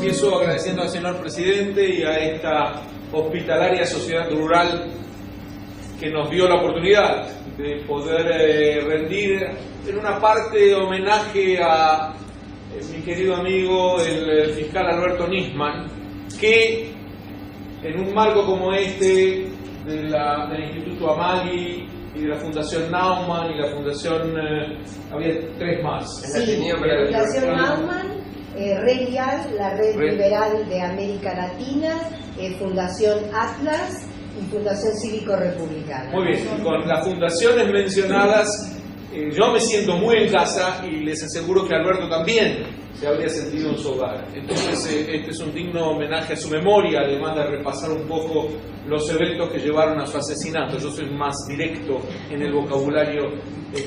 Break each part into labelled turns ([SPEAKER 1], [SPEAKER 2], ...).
[SPEAKER 1] Empiezo agradeciendo al señor presidente y a esta hospitalaria sociedad rural que nos dio la oportunidad de poder rendir en una parte homenaje a mi querido amigo el fiscal Alberto Nisman, que en un marco como este del Instituto Amagui y de la Fundación Naumann y la Fundación había tres más.
[SPEAKER 2] Sí, la Fundación Naumann, RELIAL, la Red Liberal de América Latina, Fundación Atlas y Fundación Cívico-Republicana.
[SPEAKER 1] Muy bien, y con las fundaciones mencionadas yo me siento muy en casa y les aseguro que Alberto también se habría sentido en su hogar. Entonces este es un digno homenaje a su memoria, además de repasar un poco los eventos que llevaron a su asesinato. Yo soy más directo en el vocabulario,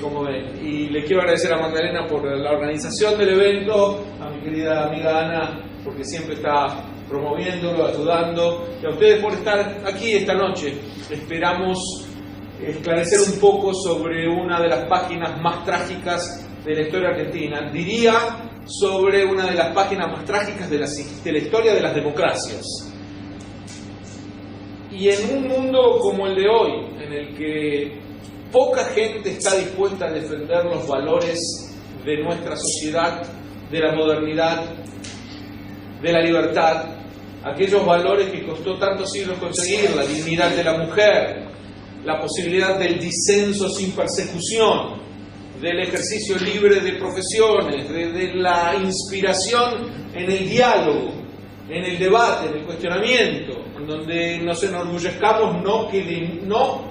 [SPEAKER 1] como ven. Y le quiero agradecer a Magdalena por la organización del evento, a mi querida amiga Ana, porque siempre está promoviéndolo, ayudando, y a ustedes por estar aquí esta noche. Esperamos esclarecer un poco sobre una de las páginas más trágicas de la historia argentina. Diría sobre una de las páginas más trágicas de la historia de las democracias. Y en un mundo como el de hoy, en el que poca gente está dispuesta a defender los valores de nuestra sociedad, de la modernidad, de la libertad, aquellos valores que costó tantos siglos conseguir, la dignidad de la mujer, la posibilidad del disenso sin persecución, del ejercicio libre de profesiones, de la inspiración en el diálogo, en el debate, en el cuestionamiento, en donde nos enorgullezcamos no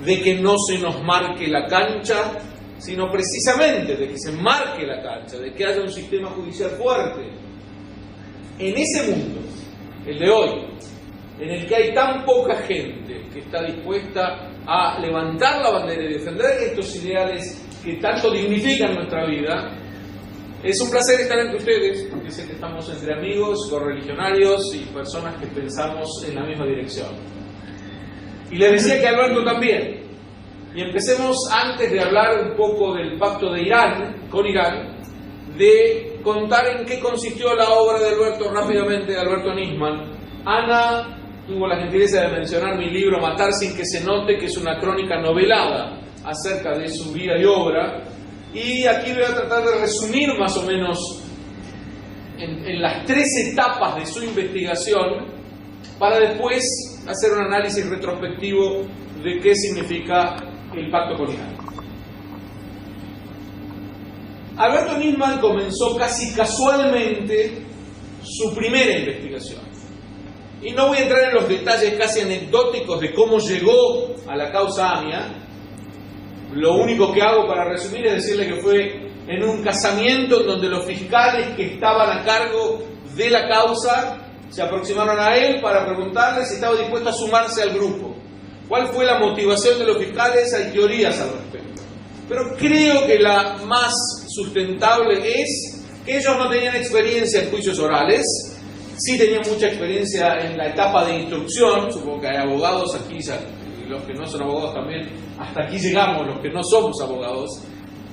[SPEAKER 1] de que no se nos marque la cancha, sino precisamente de que se marque la cancha, de que haya un sistema judicial fuerte. En ese mundo, el de hoy, en el que hay tan poca gente que está dispuesta a levantar la bandera y defender estos ideales que tanto dignifican nuestra vida, es un placer estar entre ustedes, porque sé que estamos entre amigos, correligionarios y personas que pensamos en la misma dirección. Y les decía que Alberto también. Y empecemos, antes de hablar un poco del pacto de Irán, con Irán, de contar en qué consistió la obra de Alberto, rápidamente, de Alberto Nisman. Ana tuvo la gentileza de mencionar mi libro Matar sin que se note, que es una crónica novelada acerca de su vida y obra, y aquí voy a tratar de resumir más o menos en las tres etapas de su investigación, para después hacer un análisis retrospectivo de qué significa el pacto con Irán. Alberto Nisman comenzó casi casualmente su primera investigación. Y no voy a entrar en los detalles casi anecdóticos de cómo llegó a la causa AMIA. Lo único que hago para resumir es decirle que fue en un casamiento en donde los fiscales que estaban a cargo de la causa se aproximaron a él para preguntarle si estaba dispuesto a sumarse al grupo. ¿Cuál fue la motivación de los fiscales? Hay teorías al respecto. Pero creo que la más sustentable es que ellos no tenían experiencia en juicios orales, sí tenían mucha experiencia en la etapa de instrucción. Supongo que hay abogados aquí, los que no son abogados también, hasta aquí llegamos, los que no somos abogados.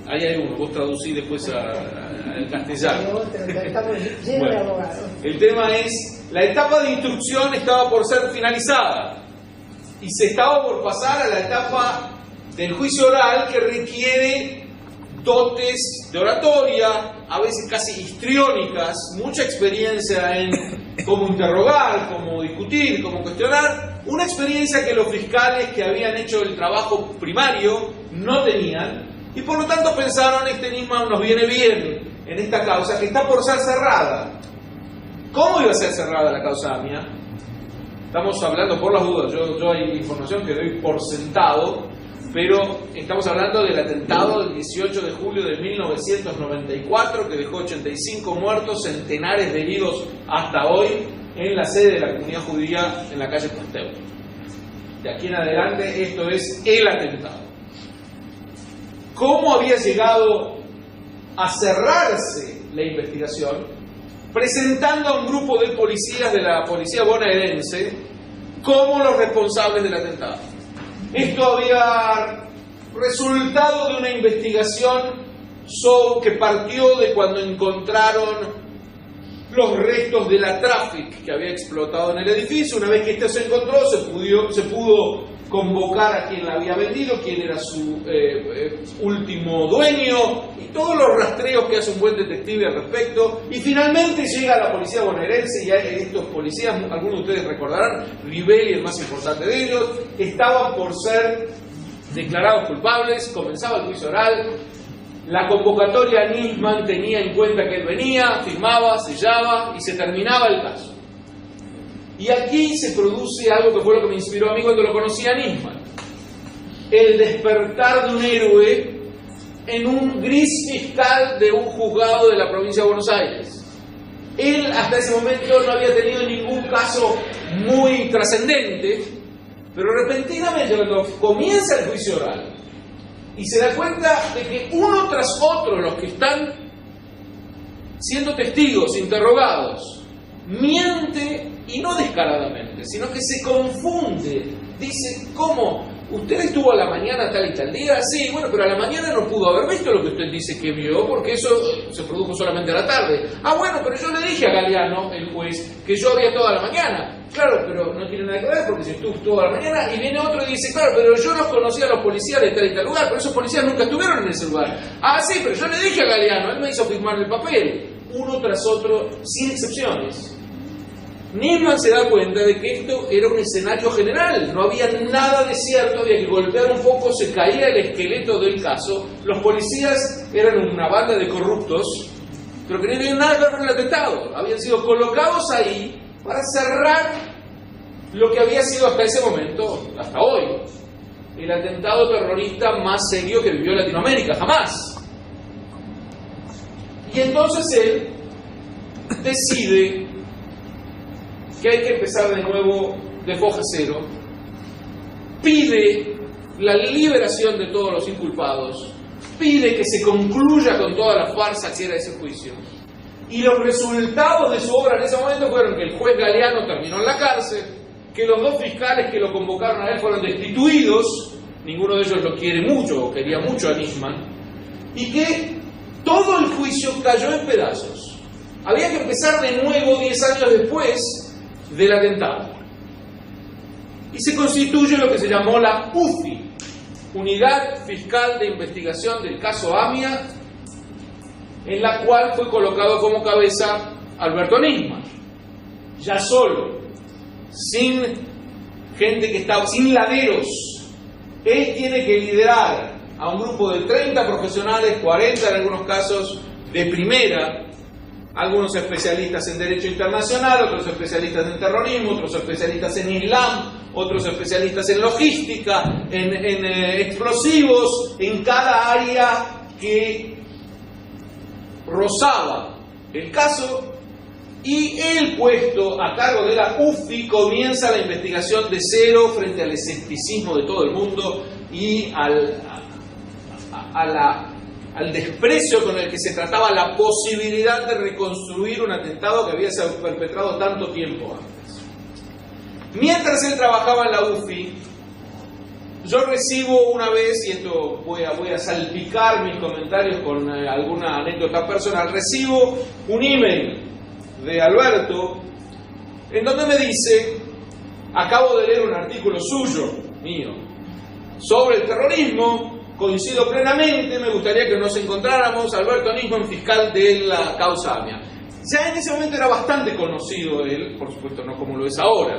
[SPEAKER 1] Ahí hay uno, vos traducí después al castellano.
[SPEAKER 2] Estamos llenos de abogados.
[SPEAKER 1] El tema es, la etapa de instrucción estaba por ser finalizada y se estaba por pasar a la etapa del juicio oral, que requiere dotes de oratoria, a veces casi histriónicas, mucha experiencia en cómo interrogar, cómo discutir, cómo cuestionar, una experiencia que los fiscales que habían hecho el trabajo primario no tenían, y por lo tanto pensaron, este Nisman nos viene bien en esta causa que está por ser cerrada. ¿Cómo iba a ser cerrada la causa AMIA? Estamos hablando, por las dudas, yo hay información que doy por sentado, pero estamos hablando del atentado del 18 de julio de 1994, que dejó 85 muertos, centenares de heridos hasta hoy, en la sede de la comunidad judía en la calle Pasteur. De aquí en adelante, esto es el atentado. ¿Cómo había llegado a cerrarse la investigación? Presentando a un grupo de policías de la policía bonaerense como los responsables del atentado. Esto había resultado de una investigación que partió de cuando encontraron los restos de la Traffic que había explotado en el edificio. Una vez que esto se encontró, se pudo convocar a quien la había vendido, quién era su último dueño, y todos los rastreos que hace un buen detective al respecto. Y finalmente llega la policía bonaerense, y estos policías, algunos de ustedes recordarán, Rivelli, el más importante de ellos, estaban por ser declarados culpables, comenzaba el juicio oral. La convocatoria a Nisman tenía en cuenta que él venía, firmaba, sellaba y se terminaba el caso. Y aquí se produce algo que fue lo que me inspiró a mí cuando lo conocí a Nisman: el despertar de un héroe en un gris fiscal de un juzgado de la provincia de Buenos Aires. Él hasta ese momento no había tenido ningún caso muy trascendente, pero repentinamente cuando comienza el juicio oral y se da cuenta de que uno tras otro los que están siendo testigos, interrogados, miente, y no descaradamente, sino que se confunde. Dice, ¿cómo? ¿Usted estuvo a la mañana tal y tal día? Sí, bueno, pero a la mañana no pudo haber visto lo que usted dice que vio, porque eso se produjo solamente a la tarde. Ah, bueno, pero yo le dije a Galeano, el juez, que yo había toda la mañana. Claro, pero no tiene nada que ver, porque si estuvo toda la mañana, y viene otro y dice, claro, pero yo los conocía a los policías de tal y tal lugar, pero esos policías nunca estuvieron en ese lugar. Ah, sí, pero yo le dije a Galeano, él me hizo firmar el papel. Uno tras otro, sin excepciones. Nisman se da cuenta de que esto era un escenario general, no había nada de cierto, había que golpear un poco, se caía el esqueleto del caso. Los policías eran una banda de corruptos, pero que no tenían nada que ver con el atentado. Habían sido colocados ahí para cerrar lo que había sido hasta ese momento, hasta hoy, el atentado terrorista más serio que vivió Latinoamérica, jamás. Y entonces él decide que hay que empezar de nuevo de foja cero, pide la liberación de todos los inculpados, pide que se concluya con toda la farsa que era ese juicio. Y los resultados de su obra en ese momento fueron que el juez Galeano terminó en la cárcel, que los dos fiscales que lo convocaron a él fueron destituidos, ninguno de ellos lo quiere mucho o quería mucho a Nisman, y que todo el juicio cayó en pedazos. Había que empezar de nuevo 10 años después del atentado. Y se constituye lo que se llamó la UFI, Unidad Fiscal de Investigación del Caso AMIA, en la cual fue colocado como cabeza Alberto Nisman. Ya solo, sin gente que estaba, sin laderos. Él tiene que liderar a un grupo de 30 profesionales, 40 en algunos casos, de primera, algunos especialistas en Derecho Internacional, otros especialistas en terrorismo, otros especialistas en Islam, otros especialistas en logística, en explosivos, en cada área que rozaba el caso. Y él, puesto a cargo de la UFI, comienza la investigación de cero frente al escepticismo de todo el mundo y al desprecio con el que se trataba la posibilidad de reconstruir un atentado que había sido perpetrado tanto tiempo antes. Mientras él trabajaba en la UFI, yo recibo una vez, y esto voy a salpicar mis comentarios con alguna anécdota personal, recibo un email de Alberto en donde me dice: acabo de leer un artículo suyo, mío, sobre el terrorismo, coincido plenamente, me gustaría que nos encontráramos. Alberto Nisman, fiscal de la causa AMIA. Ya en ese momento era bastante conocido él, por supuesto no como lo es ahora,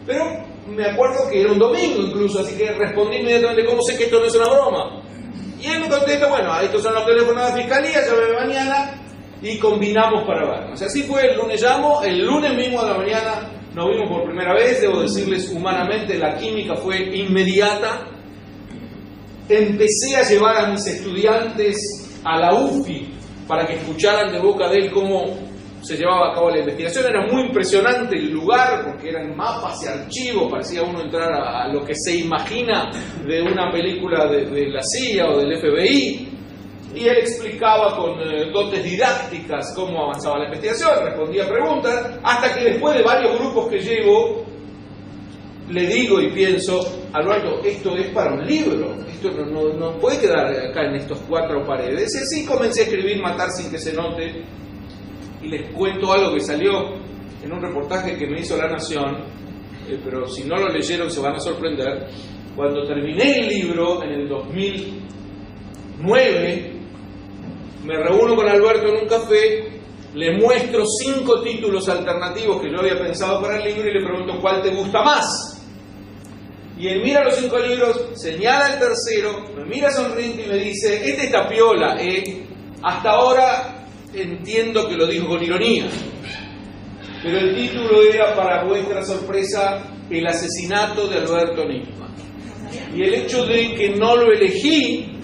[SPEAKER 1] pero me acuerdo que era un domingo incluso, así que respondí inmediatamente: ¿cómo sé que esto no es una broma? Y él me contesta: bueno, estos son los teléfonos de la fiscalía, llámeme mañana y combinamos para vernos. Así fue, el lunes llamo, el lunes mismo a la mañana nos vimos por primera vez. Debo decirles, humanamente la química fue inmediata. Empecé a llevar a mis estudiantes a la UFI para que escucharan de boca de él cómo se llevaba a cabo la investigación. Era muy impresionante el lugar, porque eran mapas y archivos, parecía uno entrar a lo que se imagina de una película de la CIA o del FBI. Y él explicaba con dotes didácticas cómo avanzaba la investigación, respondía preguntas, hasta que después de varios grupos que llevo, le digo y pienso: Alberto, esto es para un libro, esto no puede quedar acá en estos 4 paredes. Y así comencé a escribir Matar sin que se note, Y les cuento algo que salió en un reportaje que me hizo La Nación, pero si no lo leyeron se van a sorprender. Cuando terminé el libro en el 2009, me reúno con Alberto en un café, le muestro 5 títulos alternativos que yo había pensado para el libro y le pregunto cuál te gusta más. Y él mira los 5 libros, señala el tercero, me mira sonriente y me dice: este está piola, hasta ahora entiendo que lo dijo con ironía. Pero el título era, para vuestra sorpresa, El asesinato de Alberto Nisman. Y el hecho de que no lo elegí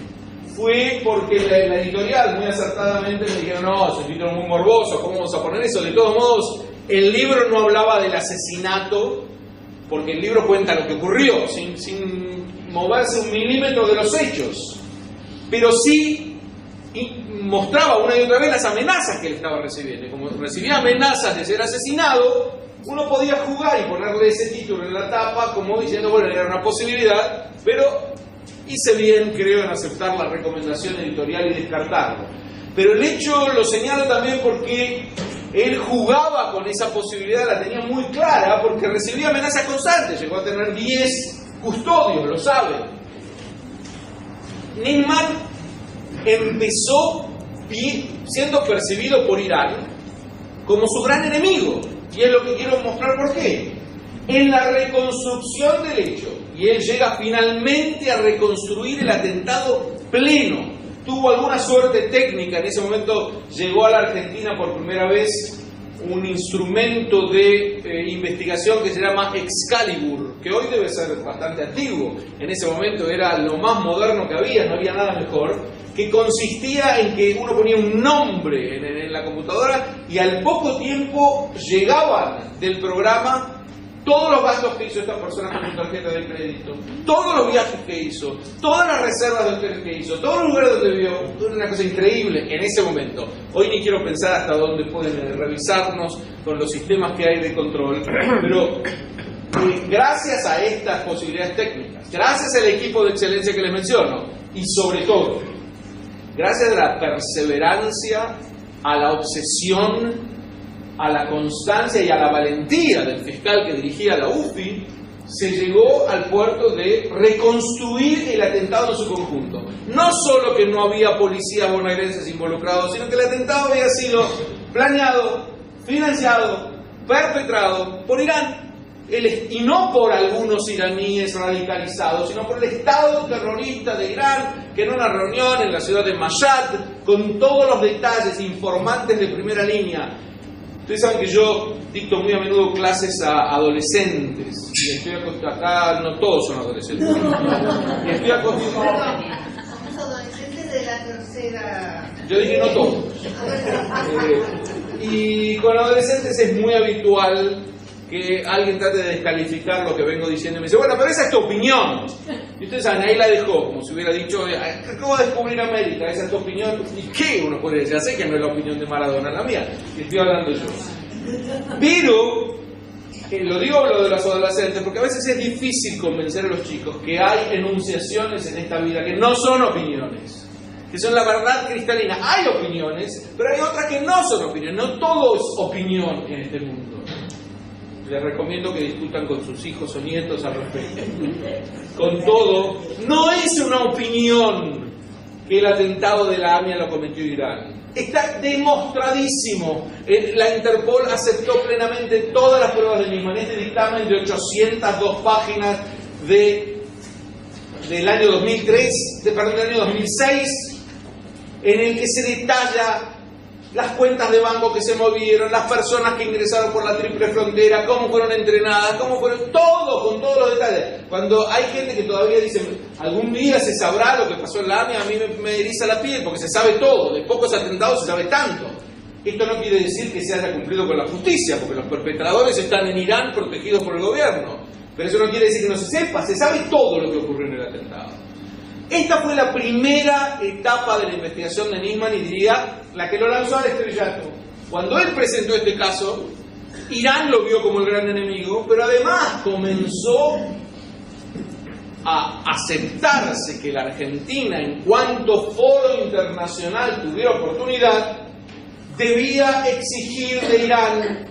[SPEAKER 1] fue porque la editorial muy acertadamente me dijeron: no, es un título muy morboso, ¿cómo vamos a poner eso? De todos modos, el libro no hablaba del asesinato, porque el libro cuenta lo que ocurrió, sin moverse un milímetro de los hechos. Pero sí mostraba una y otra vez las amenazas que él estaba recibiendo. Y como recibía amenazas de ser asesinado, uno podía jugar y ponerle ese título en la tapa como diciendo, bueno, era una posibilidad, pero hice bien, creo, en aceptar la recomendación editorial y descartarlo. Pero el hecho lo señalo también porque él jugaba con esa posibilidad, la tenía muy clara, porque recibía amenazas constantes, llegó a tener 10 custodios, lo saben. Nisman empezó siendo percibido por Irán como su gran enemigo, y es lo que quiero mostrar por qué. En la reconstrucción del hecho, y él llega finalmente a reconstruir el atentado pleno. Tuvo alguna suerte técnica, en ese momento llegó a la Argentina por primera vez un instrumento de investigación que se llama Excalibur, que hoy debe ser bastante antiguo. En ese momento era lo más moderno que había, no había nada mejor, que consistía en que uno ponía un nombre en la computadora y al poco tiempo llegaban del programa todos los gastos que hizo esta persona con su tarjeta de crédito, todos los viajes que hizo, todas las reservas de hoteles que hizo, todos los lugares donde vivió. Era una cosa increíble en ese momento. Hoy ni quiero pensar hasta dónde pueden revisarnos con los sistemas que hay de control, pero gracias a estas posibilidades técnicas, gracias al equipo de excelencia que les menciono, y sobre todo, gracias a la perseverancia, a la obsesión, a la constancia y a la valentía del fiscal que dirigía la UFI, se llegó al puerto de reconstruir el atentado en su conjunto. No solo que no había policías bonaerenses involucrados, sino que el atentado había sido planeado, financiado, perpetrado por Irán. Y no por algunos iraníes radicalizados, sino por el Estado terrorista de Irán, que en una reunión en la ciudad de Mashhad, con todos los detalles, informantes de primera línea. Ustedes saben que yo dicto muy a menudo clases a adolescentes, y estoy acostumbrado, acá no todos son adolescentes, y estoy acostumbrado.
[SPEAKER 2] Somos adolescentes de la tercera.
[SPEAKER 1] Yo dije no todos. Y con adolescentes es muy habitual que alguien trate de descalificar lo que vengo diciendo y me dice, bueno, pero esa es tu opinión. Y ustedes saben, ahí la dejó, como si hubiera dicho, acabo de descubrir América, esa es tu opinión. ¿Y qué uno puede decir? Ya sé que no es la opinión de Maradona, la mía, que estoy hablando yo. Pero, lo digo lo de los adolescentes, porque a veces es difícil convencer a los chicos que hay enunciaciones en esta vida que no son opiniones, que son la verdad cristalina. Hay opiniones, pero hay otras que no son opiniones. No todo es opinión en este mundo. Les recomiendo que discutan con sus hijos o nietos al respecto. Con todo, no es una opinión que el atentado de la AMIA lo cometió Irán. Está demostradísimo. La Interpol aceptó plenamente todas las pruebas del mismo. En este dictamen de 802 páginas del año 2006, en el que se detalla las cuentas de banco que se movieron, las personas que ingresaron por la triple frontera, cómo fueron entrenadas, cómo fueron, todo, con todos los detalles. Cuando hay gente que todavía dice, algún día se sabrá lo que pasó en la AMIA, a mí me eriza la piel, porque se sabe todo, de pocos atentados se sabe tanto. Esto no quiere decir que se haya cumplido con la justicia, porque los perpetradores están en Irán protegidos por el gobierno. Pero eso no quiere decir que no se sepa, se sabe todo lo que ocurrió en el atentado. Esta fue la primera etapa de la investigación de Nisman y diría la que lo lanzó al estrellato. Cuando él presentó este caso, Irán lo vio como el gran enemigo, pero además comenzó a aceptarse que la Argentina, en cuanto foro internacional tuviera oportunidad, debía exigir de Irán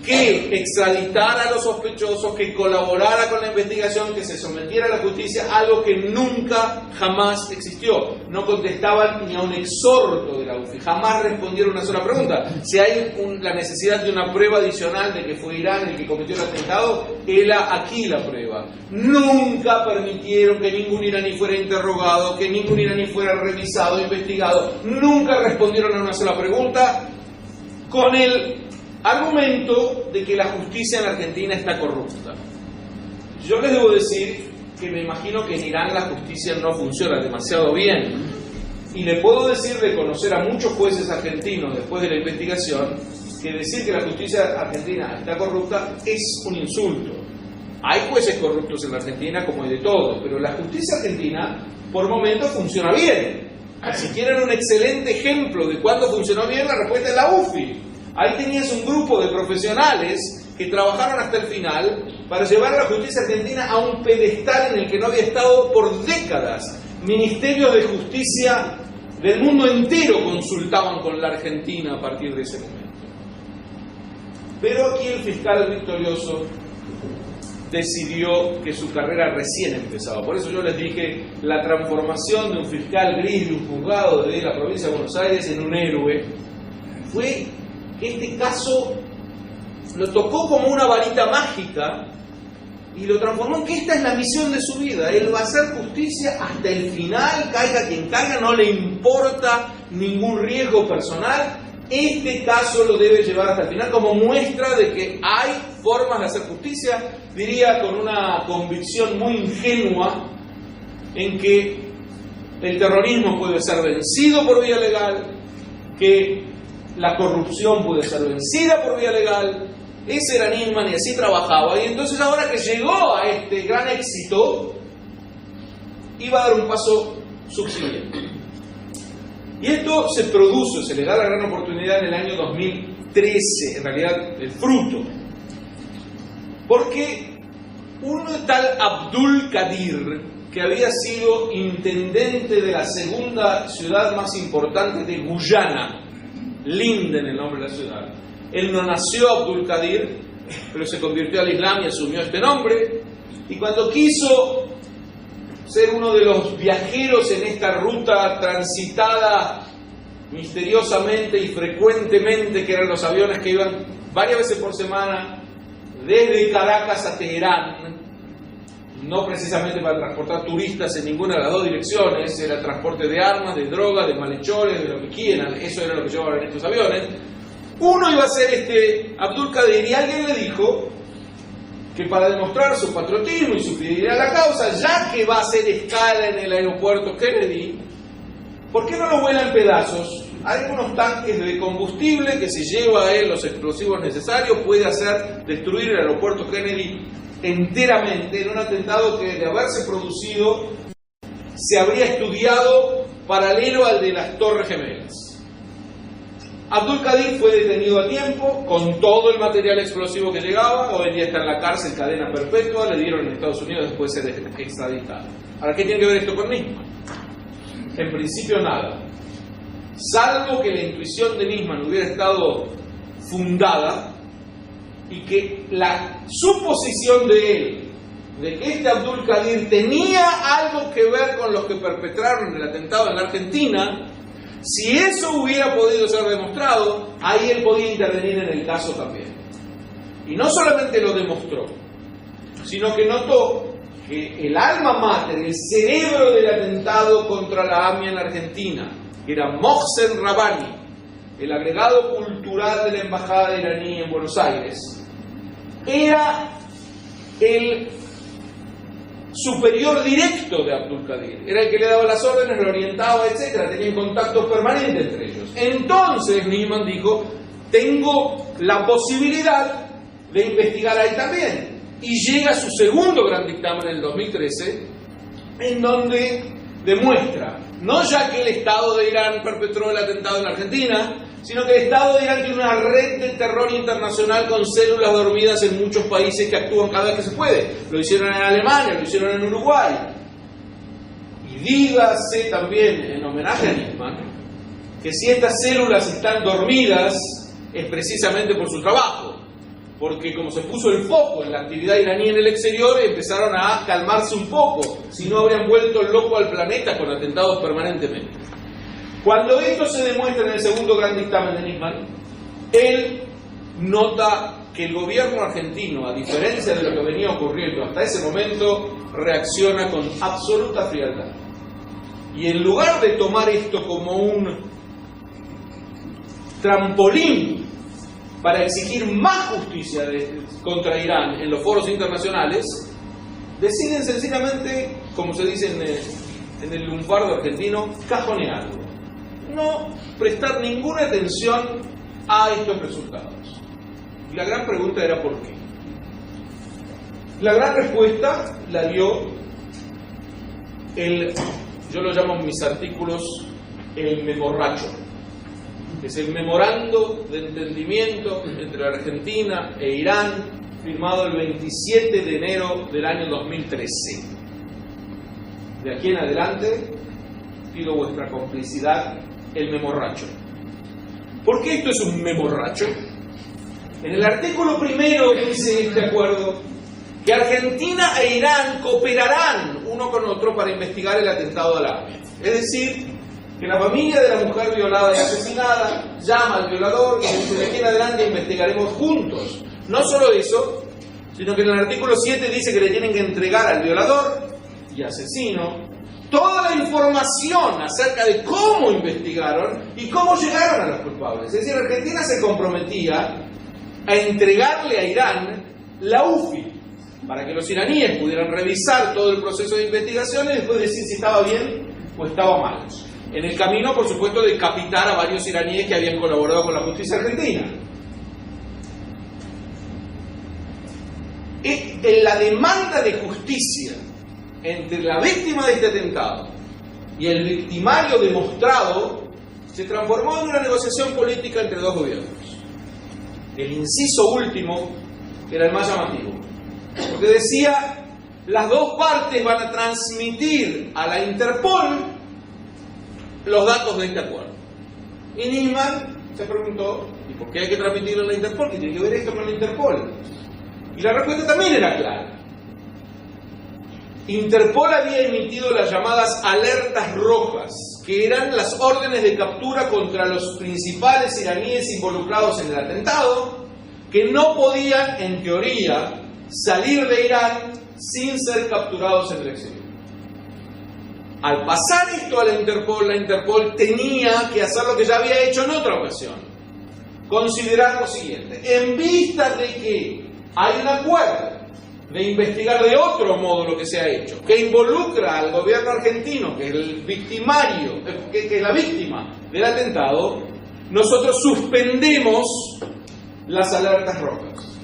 [SPEAKER 1] que extraditara a los sospechosos, que colaborara con la investigación, que se sometiera a la justicia, algo que nunca, jamás existió. No contestaban ni a un exhorto de la UFI, jamás respondieron una sola pregunta. Si hay la necesidad de una prueba adicional de que fue Irán el que cometió el atentado, era aquí la prueba. Nunca permitieron que ningún iraní fuera interrogado, que ningún iraní fuera revisado, investigado. Nunca respondieron a una sola pregunta, con el argumento de que la justicia en la Argentina está corrupta. Yo les debo decir que me imagino que en Irán la justicia no funciona demasiado bien. Y le puedo decir, de conocer a muchos jueces argentinos después de la investigación, que decir que la justicia argentina está corrupta es un insulto. Hay jueces corruptos en la Argentina, como hay de todo, pero la justicia argentina por momentos funciona bien. Si quieren un excelente ejemplo de cuándo funcionó bien, la respuesta es la UFI. Ahí tenías un grupo de profesionales que trabajaron hasta el final para llevar a la justicia argentina a un pedestal en el que no había estado por décadas. Ministerios de justicia del mundo entero consultaban con la Argentina a partir de ese momento. Pero aquí el fiscal victorioso decidió que su carrera recién empezaba. Por eso yo les dije, la transformación de un fiscal gris de un juzgado de la provincia de Buenos Aires en un héroe fue que este caso lo tocó como una varita mágica y lo transformó en que esta es la misión de su vida. Él va a hacer justicia hasta el final, caiga quien caiga, no le importa ningún riesgo personal. Este caso lo debe llevar hasta el final como muestra de que hay formas de hacer justicia, diría con una convicción muy ingenua, en que el terrorismo puede ser vencido por vía legal, que la corrupción puede ser vencida por vía legal. Ese era Nisman y así trabajaba. Y entonces ahora que llegó a este gran éxito, iba a dar un paso subsiguiente. Y esto se produce, se le da la gran oportunidad en el año 2013, en realidad el fruto. Porque un tal Abdul Qadir, que había sido intendente de la segunda ciudad más importante de Guyana, Linden el nombre de la ciudad. Él no nació Abdul Qadir, pero se convirtió al Islam y asumió este nombre. Y cuando quiso ser uno de los viajeros en esta ruta transitada misteriosamente y frecuentemente, que eran los aviones que iban varias veces por semana desde Caracas a Teherán, no precisamente para transportar turistas en ninguna de las dos direcciones, era transporte de armas, de drogas, de malhechores, de lo que quieran, eso era lo que llevaban en estos aviones. Uno iba a ser Abdul Qadir, y alguien le dijo que para demostrar su patriotismo y su fidelidad a la causa, ya que va a hacer escala en el aeropuerto Kennedy, ¿por qué no lo vuela en pedazos? Hay unos tanques de combustible que, si lleva a él los explosivos necesarios, puede hacer destruir el aeropuerto Kennedy enteramente, en un atentado que, de haberse producido, se habría estudiado paralelo al de las Torres Gemelas. Abdul Qadir fue detenido a tiempo con todo el material explosivo que llegaba. Hoy en día está en la cárcel, cadena perpetua, le dieron en Estados Unidos después de ser extraditado. Ahora, ¿qué tiene que ver esto con Nisman? En principio nada, salvo que la intuición de Nisman hubiera estado fundada y que la suposición de él de que este Abdul Qadir tenía algo que ver con los que perpetraron el atentado en la Argentina, si eso hubiera podido ser demostrado, ahí él podía intervenir en el caso también. Y no solamente lo demostró, sino que notó que el alma mater, el cerebro del atentado contra la AMIA en la Argentina, que era Mohsen Rabbani, el agregado cultural de la embajada iraní en Buenos Aires, era el superior directo de Abdul Qadir, era el que le daba las órdenes, lo orientaba, etc. Tenían contactos permanentes entre ellos. Entonces Nisman dijo: tengo la posibilidad de investigar ahí también. Y llega su segundo gran dictamen en el 2013, en donde demuestra no ya que el Estado de Irán perpetró el atentado en la Argentina, sino que el Estado de Irán tiene una red de terror internacional con células dormidas en muchos países que actúan cada vez que se puede. Lo hicieron en Alemania, lo hicieron en Uruguay. Y dígase también, en homenaje a Nisman, que si estas células están dormidas es precisamente por su trabajo, porque como se puso el foco en la actividad iraní en el exterior, empezaron a calmarse un poco, si no habrían vuelto loco al planeta con atentados permanentemente. Cuando esto se demuestra en el segundo gran dictamen de Nisman, él nota que el gobierno argentino, a diferencia de lo que venía ocurriendo hasta ese momento, reacciona con absoluta frialdad. Y en lugar de tomar esto como un trampolín para exigir más justicia contra Irán en los foros internacionales, deciden sencillamente, como se dice en el lunfardo argentino, cajonearlo. No prestar ninguna atención a estos resultados. Y la gran pregunta era ¿por qué? La gran respuesta la dio yo lo llamo en mis artículos el memorracho, que es el memorando de entendimiento entre la Argentina e Irán, firmado el 27 de enero del año 2013. De aquí en adelante pido vuestra complicidad, el memorracho. ¿Por qué esto es un memorracho? En el artículo primero dice este acuerdo que Argentina e Irán cooperarán uno con otro para investigar el atentado de Al-Aqsa. Es decir, que la familia de la mujer violada y asesinada llama al violador y dice: de aquí en adelante investigaremos juntos. No solo eso, sino que en el artículo 7 dice que le tienen que entregar al violador y asesino toda la información acerca de cómo investigaron y cómo llegaron a los culpables. Es decir, Argentina se comprometía a entregarle a Irán la UFI para que los iraníes pudieran revisar todo el proceso de investigación y después decir si estaba bien o estaba mal. En el camino, por supuesto, de decapitar a varios iraníes que habían colaborado con la justicia argentina. En la demanda de justicia entre la víctima de este atentado y el victimario demostrado se transformó en una negociación política entre dos gobiernos. El inciso último era el más llamativo, porque decía: las dos partes van a transmitir a la Interpol los datos de este acuerdo. Y Nisman se preguntó: ¿y por qué hay que transmitirlo a la Interpol? ¿Qué tiene que ver esto con la Interpol? Y la respuesta también era clara. Interpol había emitido las llamadas alertas rojas, que eran las órdenes de captura contra los principales iraníes involucrados en el atentado, que no podían, en teoría, salir de Irán sin ser capturados en el exterior. Al pasar esto a la Interpol tenía que hacer lo que ya había hecho en otra ocasión: considerar lo siguiente: en vista de que hay un acuerdo de investigar de otro modo lo que se ha hecho, que involucra al gobierno argentino, que es el victimario, que es la víctima del atentado, nosotros suspendemos las alertas rojas.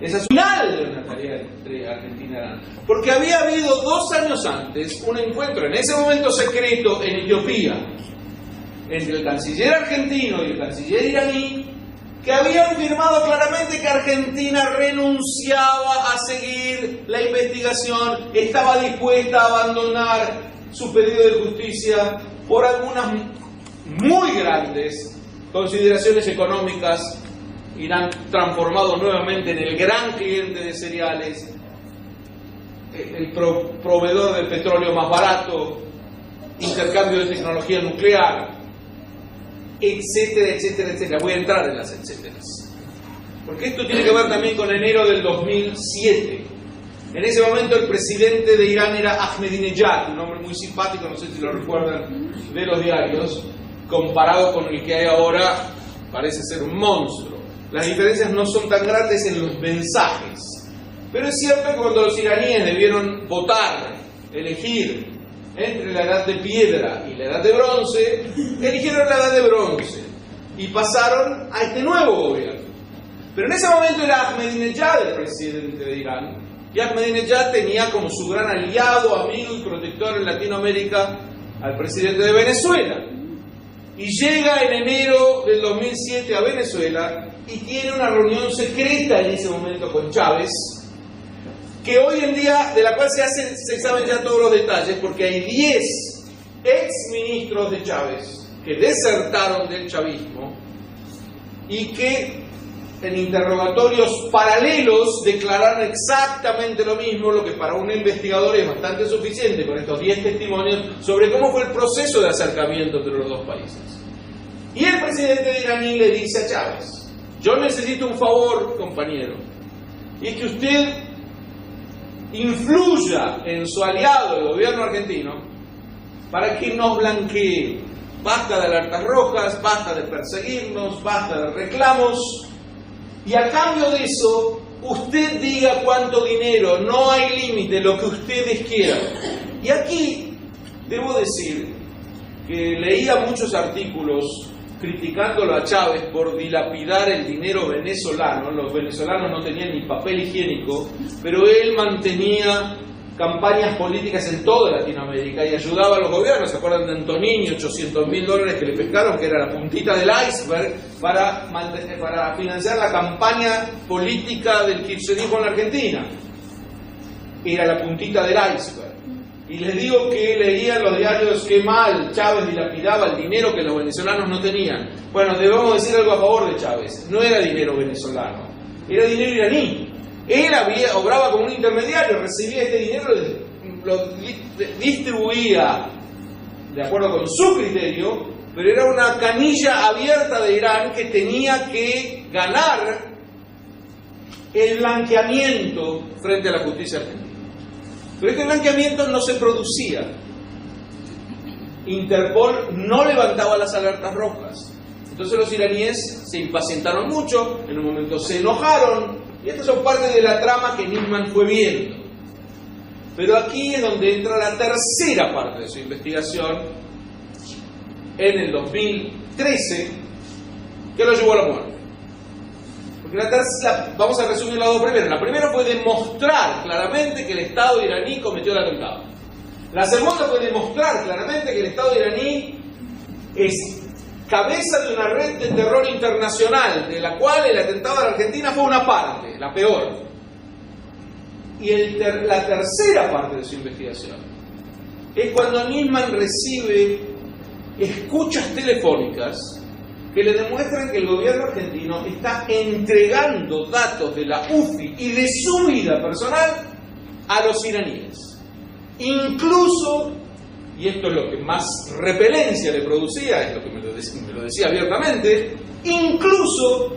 [SPEAKER 1] Esa es final de una tarea entre Argentina y Irán. Porque había habido 2 años antes un encuentro, en ese momento secreto, en Etiopía, entre el canciller argentino y el canciller iraní, que habían firmado claramente que Argentina renunciaba a seguir la investigación, estaba dispuesta a abandonar su pedido de justicia por algunas muy grandes consideraciones económicas. Irán transformado nuevamente en el gran cliente de cereales, el proveedor del petróleo más barato, intercambio de tecnología nuclear, etcétera, etcétera, etcétera. Voy a entrar en las etcéteras, porque esto tiene que ver también con enero del 2007. En ese momento el presidente de Irán era Ahmadinejad, un hombre muy simpático, no sé si lo recuerdan de los diarios, comparado con el que hay ahora, parece ser un monstruo. Las diferencias no son tan grandes en los mensajes, pero es cierto que cuando los iraníes debieron votar, elegir entre la edad de piedra y la edad de bronce, eligieron la edad de bronce y pasaron a este nuevo gobierno. Pero en ese momento era Ahmadinejad el presidente de Irán, y Ahmadinejad tenía como su gran aliado, amigo y protector en Latinoamérica al presidente de Venezuela. Y llega en enero del 2007 a Venezuela y tiene una reunión secreta en ese momento con Chávez, que hoy en día, de la cual se saben ya todos los detalles, porque hay 10 ex ministros de Chávez que desertaron del chavismo y que en interrogatorios paralelos declararon exactamente lo mismo, lo que para un investigador es bastante suficiente con estos 10 testimonios sobre cómo fue el proceso de acercamiento entre los dos países. Y el presidente iraní le dice a Chávez: yo necesito un favor, compañero, y es que usted influya en su aliado, el gobierno argentino, para que nos blanquee. Basta de alertas rojas, basta de perseguirnos, basta de reclamos, y a cambio de eso, usted diga cuánto dinero, no hay límite, lo que ustedes quieran. Y aquí debo decir que leía muchos artículos criticándolo a Chávez por dilapidar el dinero venezolano. Los venezolanos no tenían ni papel higiénico, pero él mantenía campañas políticas en toda Latinoamérica y ayudaba a los gobiernos. ¿Se acuerdan de Antonini? $800.000 que le pescaron, que era la puntita del iceberg para financiar la campaña política del kirchnerismo en la Argentina. Era la puntita del iceberg. Y les digo que leían los diarios que mal Chávez dilapidaba el dinero que los venezolanos no tenían. Bueno, debemos decir algo a favor de Chávez. No era dinero venezolano, era dinero iraní. Él obraba como un intermediario, recibía este dinero, lo distribuía de acuerdo con su criterio, pero era una canilla abierta de Irán que tenía que ganar el blanqueamiento frente a la justicia argentina. Pero este blanqueamiento no se producía. Interpol no levantaba las alertas rojas. Entonces los iraníes se impacientaron mucho, en un momento se enojaron, y estas son parte de la trama que Nisman fue viendo. Pero aquí es donde entra la tercera parte de su investigación, en el 2013, que lo llevó a la muerte. Porque vamos a resumir las dos primeras. La primera fue demostrar claramente que el Estado iraní cometió el atentado. La segunda fue demostrar claramente que el Estado iraní es cabeza de una red de terror internacional, de la cual el atentado a la Argentina fue una parte, la peor. Y la tercera parte de su investigación es cuando Nisman recibe escuchas telefónicas que le demuestran que el gobierno argentino está entregando datos de la UFI y de su vida personal a los iraníes. Incluso, y esto es lo que más repelencia le producía, es lo que me lo decía abiertamente, incluso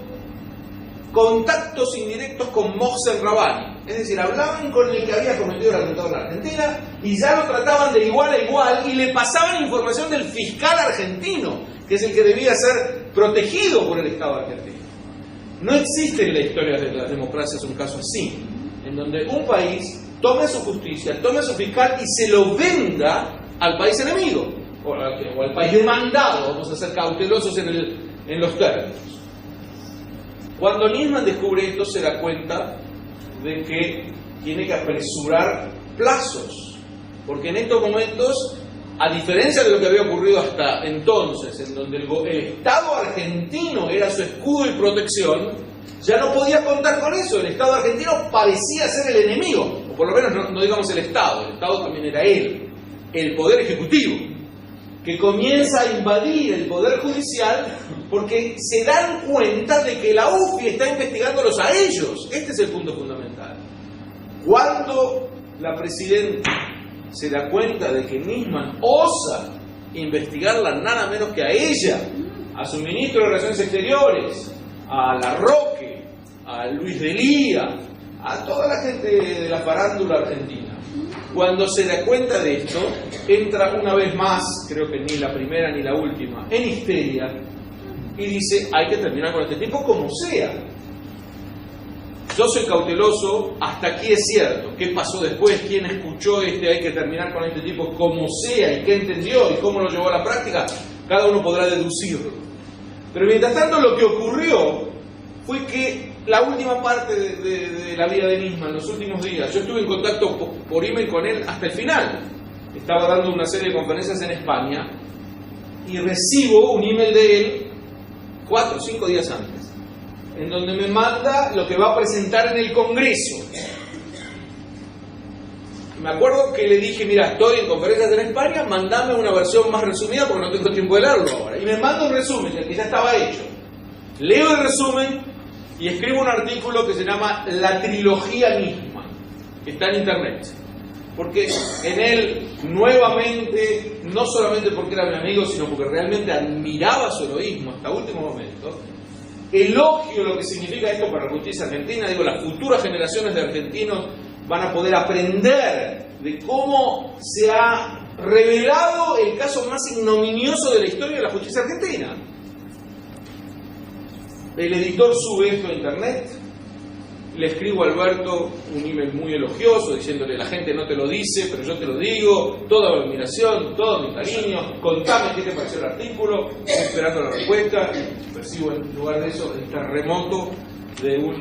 [SPEAKER 1] contactos indirectos con Mohsen Rabbani. Es decir, hablaban con el que había cometido el atentado en la Argentina y ya lo trataban de igual a igual y le pasaban información del fiscal argentino, que es el que debía ser protegido por el Estado argentino. No existe en la historia de las democracias un caso así, en donde un país tome su justicia, tome su fiscal y se lo venda al país enemigo, o al país demandado. Vamos a ser cautelosos en los términos. Cuando Nisman descubre esto, se da cuenta de que tiene que apresurar plazos, porque en estos momentos, a diferencia de lo que había ocurrido hasta entonces, en donde el Estado argentino era su escudo y protección, ya no podía contar con eso. El Estado argentino parecía ser el enemigo, o por lo menos no digamos el Estado también era él, el Poder Ejecutivo, que comienza a invadir el Poder Judicial porque se dan cuenta de que la UFI está investigándolos a ellos. Este es el punto fundamental. Cuando la presidenta se da cuenta de que Nisman osa investigarla nada menos que a ella, a su ministro de Relaciones Exteriores, a Larroque, a Luis Delía, a toda la gente de la farándula argentina. Cuando se da cuenta de esto, entra una vez más, creo que ni la primera ni la última, en histeria, y dice: hay que terminar con este tipo como sea. Yo soy cauteloso, hasta aquí es cierto. ¿Qué pasó después? ¿Quién escuchó hay que terminar con este tipo como sea? ¿Y qué entendió? ¿Y cómo lo llevó a la práctica? Cada uno podrá deducirlo. Pero mientras tanto, lo que ocurrió fue que la última parte de la vida de Nisman, los últimos días, yo estuve en contacto por email con él hasta el final. Estaba dando una serie de conferencias en España y recibo un email de él 4 o 5 días antes, en donde me manda lo que va a presentar en el Congreso. me acuerdo que le dije, mira, estoy en conferencias en España, mandame una versión más resumida porque no tengo tiempo de leerlo ahora. Y me manda un resumen, que ya estaba hecho. Leo el resumen y escribo un artículo que se llama La trilogía Nisman, que está en internet. Porque en él, nuevamente, no solamente porque era mi amigo, sino porque realmente admiraba su heroísmo hasta último momento, elogio lo que significa esto para la justicia argentina. Digo, las futuras generaciones de argentinos van a poder aprender de cómo se ha revelado el caso más ignominioso de la historia de la justicia argentina. El editor sube esto a internet, le escribo a Alberto un email muy elogioso diciéndole, la gente no te lo dice, pero yo te lo digo, toda mi admiración, todo mi cariño, contame qué te pareció el artículo, estoy esperando la respuesta. Y percibo en lugar de eso el terremoto de un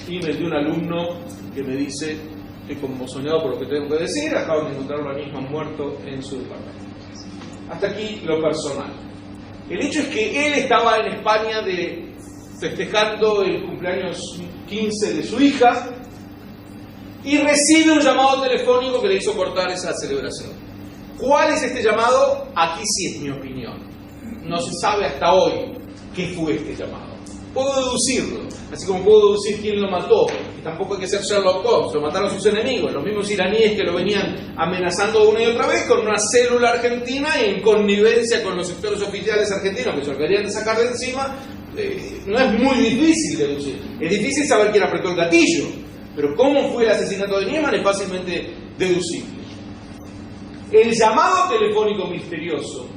[SPEAKER 1] email de un alumno que me dice, estoy conmocionado por lo que tengo que decir, acaban de encontrarlo a Nisman muerto en su departamento. Hasta aquí lo personal. El hecho es que él estaba en España festejando el cumpleaños 15 de su hija y recibe un llamado telefónico que le hizo cortar esa celebración. ¿Cuál es este llamado? Aquí sí es mi opinión. No se sabe hasta hoy qué fue este llamado. Puedo deducirlo, así como puedo deducir quién lo mató. Y tampoco hay que ser Sherlock Holmes, lo mataron sus enemigos, los mismos iraníes que lo venían amenazando una y otra vez con una célula argentina y en connivencia con los sectores oficiales argentinos que se lo querían sacar de encima. No es muy difícil deducir. Es difícil saber quién apretó el gatillo, pero cómo fue el asesinato de Nisman es fácilmente deducible. El llamado telefónico misterioso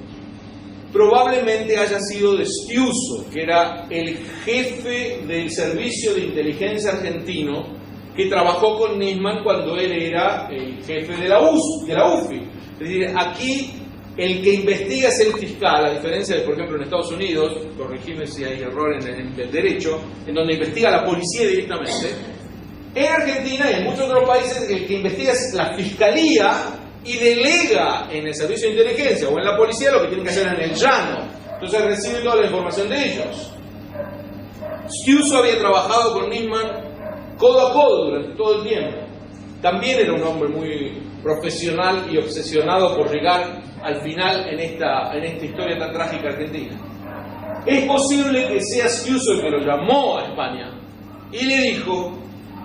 [SPEAKER 1] probablemente haya sido de Stiuso, que era el jefe del servicio de inteligencia argentino que trabajó con Nisman cuando él era el jefe de la UFI. Es decir, aquí el que investiga es el fiscal, a diferencia de, por ejemplo, en Estados Unidos, corregime si hay error en el derecho, en donde investiga la policía directamente. En Argentina y en muchos otros países, el que investiga es la fiscalía y delega en el servicio de inteligencia o en la policía lo que tienen que hacer en el llano. Entonces recibe toda la información de ellos. Stiuso había trabajado con Nisman codo a codo durante todo el tiempo. También era un hombre muy profesional y obsesionado por llegar al final en esta historia tan trágica argentina. Es posible que sea Stiuso el que lo llamó a España y le dijo,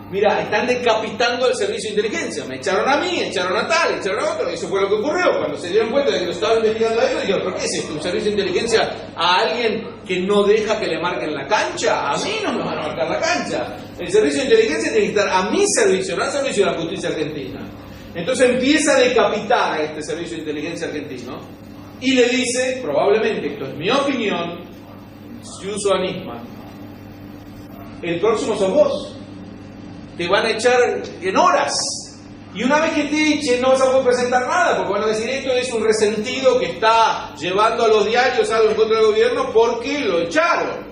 [SPEAKER 1] mira, están decapitando el servicio de inteligencia, me echaron a mí, echaron a tal, echaron a otro, y eso fue lo que ocurrió. Cuando se dieron cuenta de que lo estaban investigando a ellos, dijeron, ¿pero qué es esto? ¿Un servicio de inteligencia a alguien que no deja que le marquen la cancha? A mí no me van a marcar la cancha. El servicio de inteligencia tiene que estar a mi servicio, no al servicio de la justicia argentina. Entonces empieza a decapitar a este servicio de inteligencia argentino y le dice, probablemente, esto es mi opinión, Stiuso a Nisman, el próximo sos vos. Te van a echar en horas. Y una vez que te echen no vas a poder presentar nada, porque van a decir esto es un resentido que está llevando a los diarios algo en contra del gobierno porque lo echaron.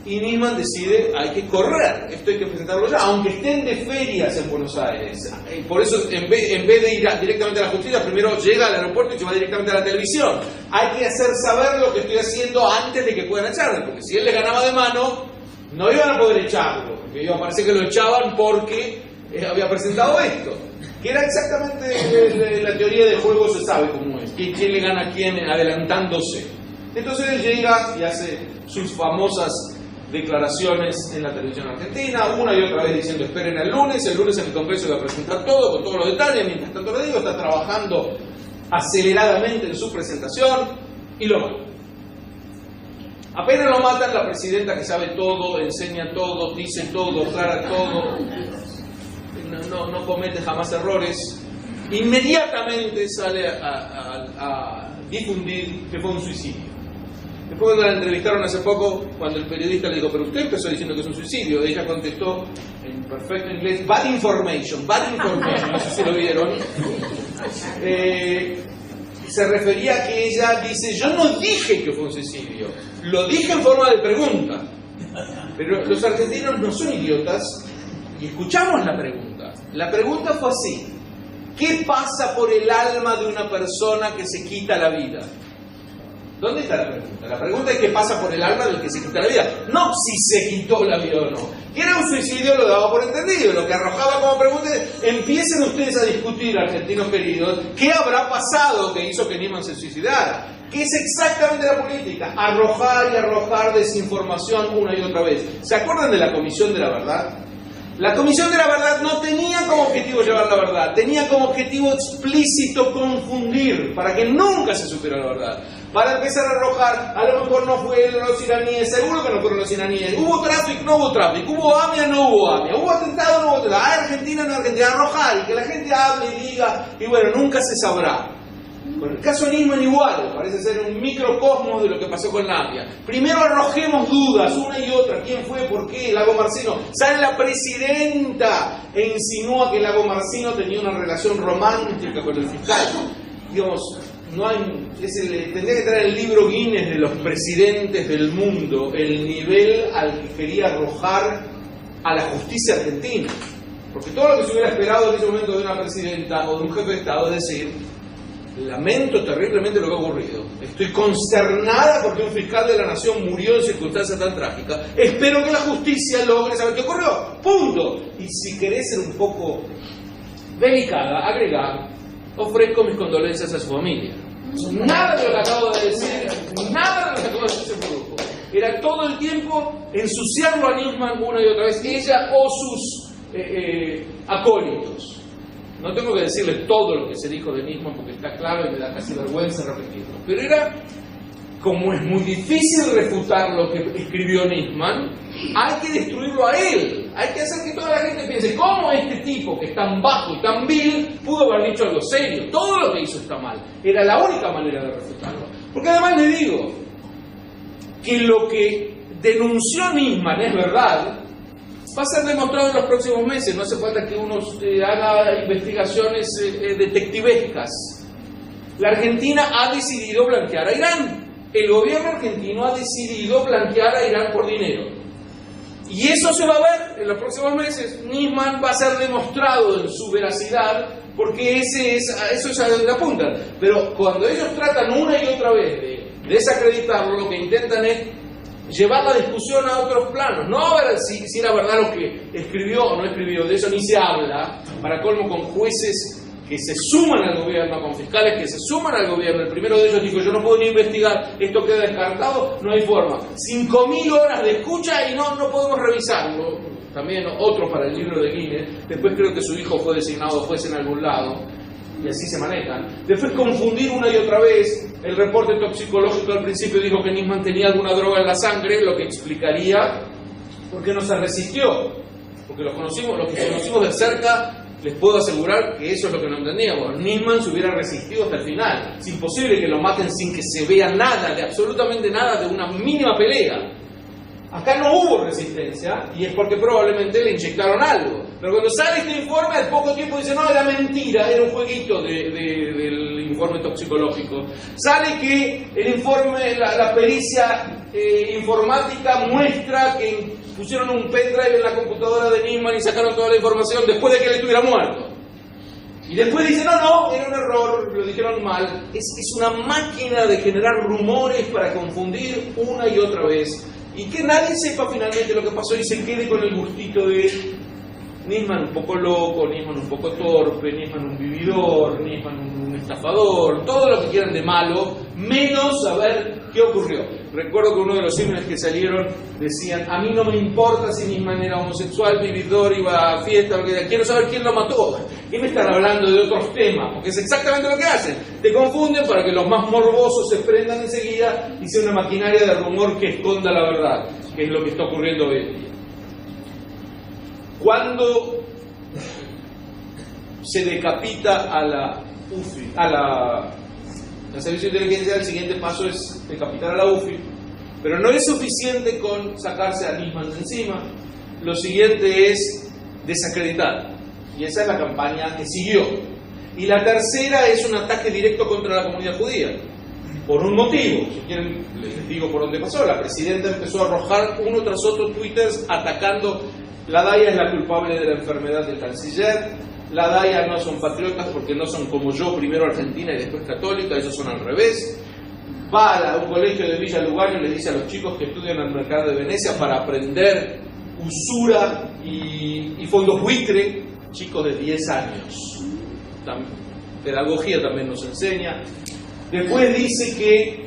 [SPEAKER 1] Y Nisman decide, hay que correr, esto hay que presentarlo ya, aunque estén de ferias en Buenos Aires. Por eso, en vez de ir directamente a la justicia, primero llega al aeropuerto y se va directamente a la televisión. Hay que hacer saber lo que estoy haciendo antes de que puedan echarle, porque si él le ganaba de mano, no iban a poder echarlo, porque iba a parecer que lo echaban porque había presentado esto. Que era exactamente la teoría del juego, se sabe cómo es, quién le gana a quién adelantándose. Entonces él llega y hace sus famosas declaraciones en la televisión argentina, una y otra vez diciendo esperen el lunes en el Congreso va a presentar todo, con todos los detalles, mientras tanto lo digo, está trabajando aceleradamente en su presentación y lo matan. Apenas lo matan, la presidenta que sabe todo, enseña todo, dice todo, aclara todo, no comete jamás errores, inmediatamente sale a difundir que fue un suicidio. Después cuando la entrevistaron hace poco, cuando el periodista le dijo, pero usted empezó diciendo que es un suicidio, ella contestó en perfecto inglés, bad information, no sé si lo vieron. Se refería a que ella dice, yo no dije que fue un suicidio, lo dije en forma de pregunta. Pero los argentinos no son idiotas y escuchamos la pregunta. La pregunta fue así, ¿qué pasa por el alma de una persona que se quita la vida? ¿Dónde está la pregunta? La pregunta es qué pasa por el alma del que se quita la vida. No si se quitó la vida o no. Que era un suicidio lo daba por entendido. Lo que arrojaba como pregunta es, empiecen ustedes a discutir, argentinos queridos, qué habrá pasado que hizo que Nisman se suicidara. ¿Qué es exactamente la política? Arrojar y arrojar desinformación una y otra vez. ¿Se acuerdan de la Comisión de la Verdad? La Comisión de la Verdad no tenía como objetivo llevar la verdad, tenía como objetivo explícito confundir, para que nunca se supiera la verdad. Para empezar a arrojar, a lo mejor no fueron los iraníes, seguro que no fueron los iraníes, hubo tráfico, no hubo tráfico, hubo AMIA, no hubo AMIA, hubo atentado, no hubo atentado, Argentina, no Argentina, arrojar y que la gente hable y diga, y bueno, nunca se sabrá. Con el caso Nisman igual, parece ser un microcosmos de lo que pasó con la AMIA. Primero arrojemos dudas, una y otra, quién fue, por qué, Lago Marcino. Sale la presidenta e insinúa que Lago Marcino tenía una relación romántica con el fiscal. Digamos, no hay, tendría que estar en el libro Guinness de los presidentes del mundo, el nivel al que quería arrojar a la justicia argentina. Porque todo lo que se hubiera esperado en ese momento de una presidenta o de un jefe de Estado es decir, lamento terriblemente lo que ha ocurrido. Estoy consternada porque un fiscal de la nación murió en circunstancias tan trágicas. Espero que la justicia logre saber qué ocurrió. Punto. Y si querés ser un poco delicada, agregar, ofrezco mis condolencias a su familia. Nada de lo que acabo de decir, nada de lo que acabo de decir se produjo. Era todo el tiempo ensuciarlo a Nisman una y otra vez, ella o sus acólitos. No tengo que decirle todo lo que se dijo de Nisman porque está claro y me da casi vergüenza repetirlo. Pero era, como es muy difícil refutar lo que escribió Nisman, hay que destruirlo a él. Hay que hacer que toda la gente piense, ¿cómo este tipo que es tan bajo y tan vil pudo haber dicho algo serio? Todo lo que hizo está mal. Era la única manera de refutarlo. Porque además le digo que lo que denunció Nisman es verdad, va a ser demostrado en los próximos meses. No hace falta que uno haga investigaciones detectivescas. La Argentina ha decidido blanquear a Irán. El gobierno argentino ha decidido blanquear a Irán por dinero. Y eso se va a ver en los próximos meses. Nisman va a ser demostrado en su veracidad, porque eso es a donde apuntan. Pero cuando ellos tratan una y otra vez de desacreditarlo, lo que intentan es llevar la discusión a otros planos, no a ver si era verdad lo que escribió o no escribió, de eso ni se habla, para colmo con jueces que se suman al gobierno, con fiscales que se suman al gobierno. El primero de ellos dijo, yo no puedo ni investigar, esto queda descartado, no hay forma. 5.000 horas de escucha y no podemos revisarlo. También otro para el libro de Guinness. Después creo que su hijo fue designado juez en algún lado. Y así se manejan. Después confundir una y otra vez. El reporte toxicológico al principio dijo que Nisman tenía alguna droga en la sangre, lo que explicaría por qué no se resistió. Porque los que conocimos de cerca, les puedo asegurar que eso es lo que no entendíamos. Nisman se hubiera resistido hasta el final. Es imposible que lo maten sin que se vea nada, de absolutamente nada, de una mínima pelea. Acá no hubo resistencia y es porque probablemente le inyectaron algo. Pero cuando sale este informe, al poco tiempo dice, no, era mentira, era un jueguito del informe toxicológico. Sale que el informe, la pericia informática muestra que pusieron un pendrive en la computadora de Nisman y sacaron toda la información después de que él estuviera muerto. Y después dice, no, era un error, lo dijeron mal. Es una máquina de generar rumores para confundir una y otra vez. Y que nadie sepa finalmente lo que pasó y se quede con el gustito de Nisman un poco loco, Nisman un poco torpe, Nisman un vividor, Nisman un estafador, todo lo que quieran de malo, menos saber qué ocurrió. Recuerdo que uno de los emails que salieron decían, a mí no me importa si Nisman era homosexual, vividor, iba a fiesta, quiero saber quién lo mató. ¿Qué me están hablando de otros temas? Porque es exactamente lo que hacen. Te confunden para que los más morbosos se prendan enseguida y sea una maquinaria de rumor que esconda la verdad, que es lo que está ocurriendo hoy en día. Cuando se decapita a la UFI, al Servicio de Inteligencia, el siguiente paso es decapitar a la UFI, pero no es suficiente con sacarse a Nisman de encima. Lo siguiente es desacreditar, y esa es la campaña que siguió. Y la tercera es un ataque directo contra la comunidad judía, por un motivo. Si quieren les digo por dónde pasó. La presidenta empezó a arrojar uno tras otro twitters atacando. La DAIA es la culpable de la enfermedad del canciller. La DAIA no son patriotas porque no son como yo, primero argentina y después católica, ellos son al revés. va a un colegio de Villa Lugano y le dice a los chicos que estudian en el mercado de Venecia para aprender usura y fondos buitre, chicos de 10 años. Pedagogía también nos enseña. Después dice que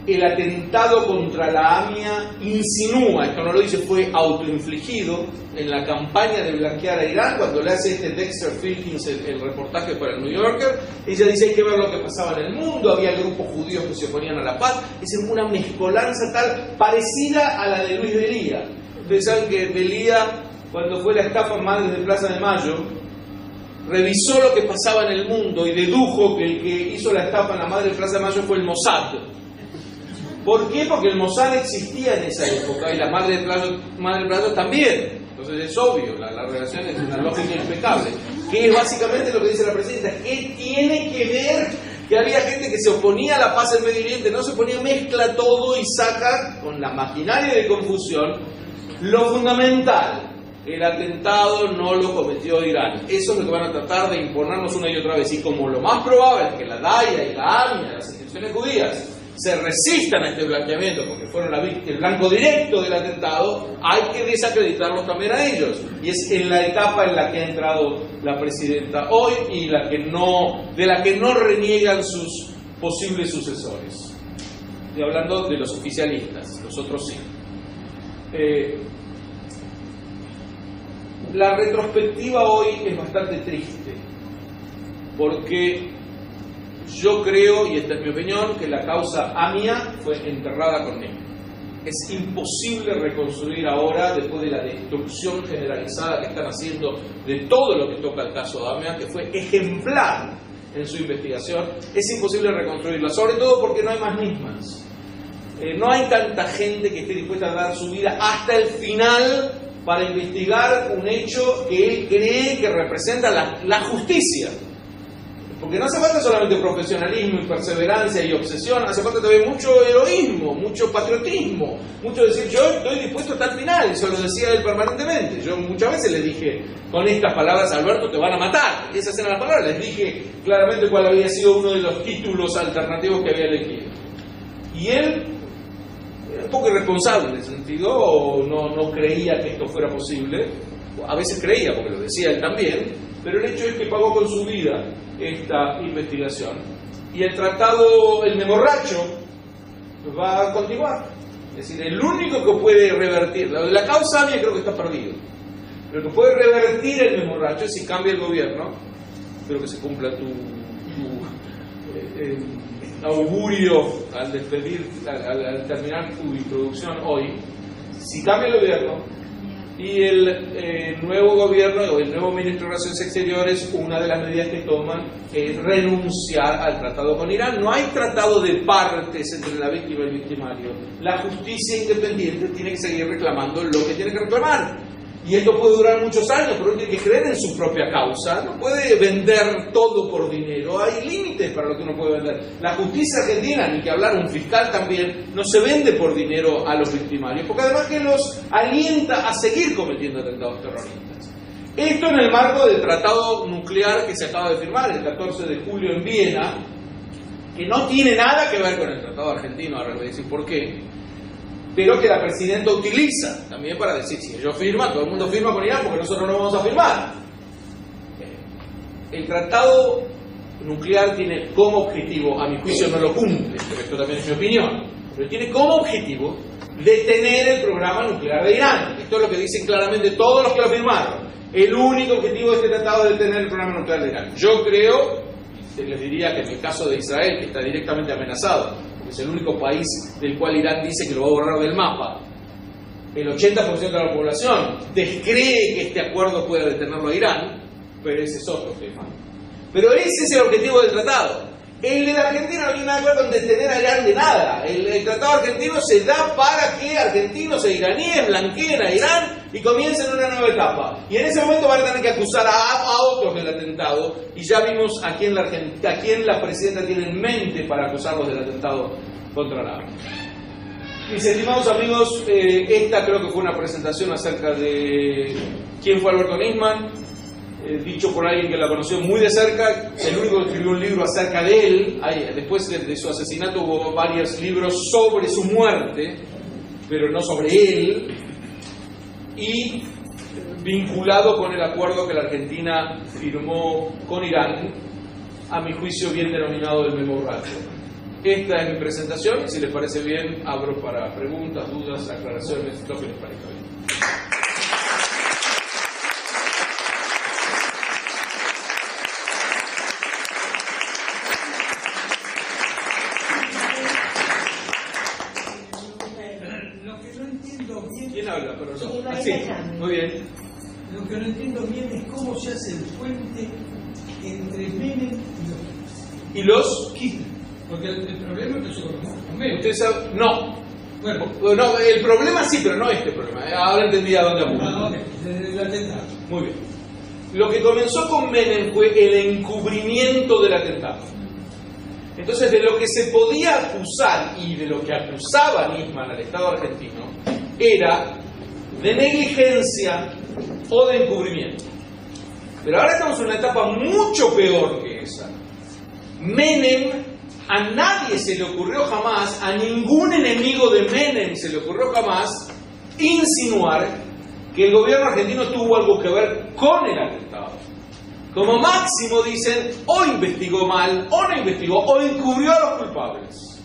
[SPEAKER 1] el atentado contra la AMIA insinúa, esto no lo dice, fue autoinfligido en la campaña de blanquear a Irán. Cuando le hace Dexter Filkins el reportaje para el New Yorker, ella dice: hay que ver lo que pasaba en el mundo, había grupos judíos que se oponían a la paz. Es una mezcolanza tal parecida a la de Luis Delía. Ustedes saben que Delía, cuando fue la estafa en Madres de Plaza de Mayo, revisó lo que pasaba en el mundo y dedujo que el que hizo la estafa en la Madre de Plaza de Mayo fue el Mossad. ¿Por qué? Porque el Mossad existía en esa época y la Madre de Plaza también. Entonces es obvio, la relación es una lógica impecable. Que es básicamente lo que dice la presidenta. ¿Qué tiene que ver que había gente que se oponía a la paz en Medio Oriente? No se oponía, mezcla todo y saca con la maquinaria de confusión lo fundamental. El atentado no lo cometió Irán. Eso es lo que van a tratar de imponernos una y otra vez. Y como lo más probable es que la DAIA y la AMIA, las instituciones judías, se resistan a este blanqueamiento porque fueron el blanco directo del atentado, hay que desacreditarlos también a ellos. Y es en la etapa en la que ha entrado la presidenta hoy y de la que no reniegan sus posibles sucesores. Estoy hablando de los oficialistas, los otros sí. La retrospectiva hoy es bastante triste porque yo creo, y esta es mi opinión, que la causa AMIA fue enterrada con él. Es imposible reconstruir ahora, después de la destrucción generalizada que están haciendo de todo lo que toca el caso AMIA, que fue ejemplar en su investigación. Es imposible reconstruirla, sobre todo porque no hay más mismas. No hay tanta gente que esté dispuesta a dar su vida hasta el final para investigar un hecho que él cree que representa la justicia. Porque no hace falta solamente profesionalismo y perseverancia y obsesión, hace falta también mucho heroísmo, mucho patriotismo, mucho decir: yo estoy dispuesto hasta el final. Eso lo decía él permanentemente. Yo muchas veces le dije con estas palabras: Alberto, te van a matar. Esas eran las palabras. Les dije claramente cuál había sido uno de los títulos alternativos que había elegido. Y él era un poco irresponsable en ese sentido, no creía que esto fuera posible. A veces creía, porque lo decía él también, pero el hecho es que pagó con su vida esta investigación. Y el tratado, el memorracho, va a continuar. Es decir, el único que puede revertir, la causa AMIA creo que está perdido, pero el que puede revertir el memorracho es si cambia el gobierno. Espero que se cumpla tu augurio al terminar tu introducción hoy. Si cambia el gobierno y el nuevo gobierno o el nuevo ministro de Relaciones Exteriores, una de las medidas que toman es renunciar al tratado con Irán. No hay tratado de partes entre la víctima y el victimario. La justicia independiente tiene que seguir reclamando lo que tiene que reclamar. Y esto puede durar muchos años, pero uno tiene que creer en su propia causa. No puede vender todo por dinero. Hay límites para lo que uno puede vender. La justicia argentina, ni que hablar, un fiscal también, no se vende por dinero a los victimarios, porque además que los alienta a seguir cometiendo atentados terroristas. Esto en el marco del tratado nuclear que se acaba de firmar el 14 de julio en Viena, que no tiene nada que ver con el tratado argentino. Ahora voy a decir por qué. Pero que la presidenta utiliza también para decir: si ellos firman, todo el mundo firma con Irán, porque nosotros no vamos a firmar. El tratado nuclear tiene como objetivo, a mi juicio no lo cumple, pero esto también es mi opinión, pero tiene como objetivo detener el programa nuclear de Irán. Esto es lo que dicen claramente todos los que lo firmaron. El único objetivo de este tratado es detener el programa nuclear de Irán. Yo creo, y les diría que en el caso de Israel, que está directamente amenazado, es el único país del cual Irán dice que lo va a borrar del mapa. El 80% de la población descree que este acuerdo pueda detenerlo a Irán, pero ese es otro tema. Pero ese es el objetivo del tratado. El de la Argentina no tiene nada que ver con detener a Irán de nada. El tratado argentino se da para que argentinos e iraníes blanqueen a Irán y comiencen una nueva etapa. Y en ese momento van a tener que acusar a otros del atentado. Y ya vimos a quién la presidenta tiene en mente para acusarlos del atentado contra la AMIA. Mis estimados amigos, esta creo que fue una presentación acerca de quién fue Alberto Nisman. dicho por alguien que la conoció muy de cerca, el único que escribió un libro acerca de él. Después de su asesinato hubo varios libros sobre su muerte, pero no sobre él, y vinculado con el acuerdo que la Argentina firmó con Irán, a mi juicio bien denominado el memorrándum. Esta es mi presentación, y si les parece bien, abro para preguntas, dudas, aclaraciones, lo que les parezca bien.
[SPEAKER 3] Lo que no entiendo bien...
[SPEAKER 1] ¿Quién habla? Pero no.
[SPEAKER 2] Sí,
[SPEAKER 1] Muy bien.
[SPEAKER 3] Lo que no entiendo bien es cómo se hace el puente entre Menem
[SPEAKER 1] ¿Y los?
[SPEAKER 3] Kirchner. Porque el problema empezó con Menem.
[SPEAKER 1] ¿Ustedes saben? No.
[SPEAKER 3] Bueno,
[SPEAKER 1] No, el problema sí, pero no este problema. Ahora entendí a dónde apunta.
[SPEAKER 3] desde el atentado.
[SPEAKER 1] Muy bien. Lo que comenzó con Menem fue el encubrimiento del atentado. Entonces, de lo que se podía acusar y de lo que acusaba Nisman al Estado argentino era de negligencia o de encubrimiento. Pero ahora estamos en una etapa mucho peor que esa. Menem, a nadie se le ocurrió jamás, a ningún enemigo de Menem se le ocurrió jamás insinuar que el gobierno argentino tuvo algo que ver con el atentado. Como máximo dicen, o investigó mal, o no investigó, o encubrió a los culpables.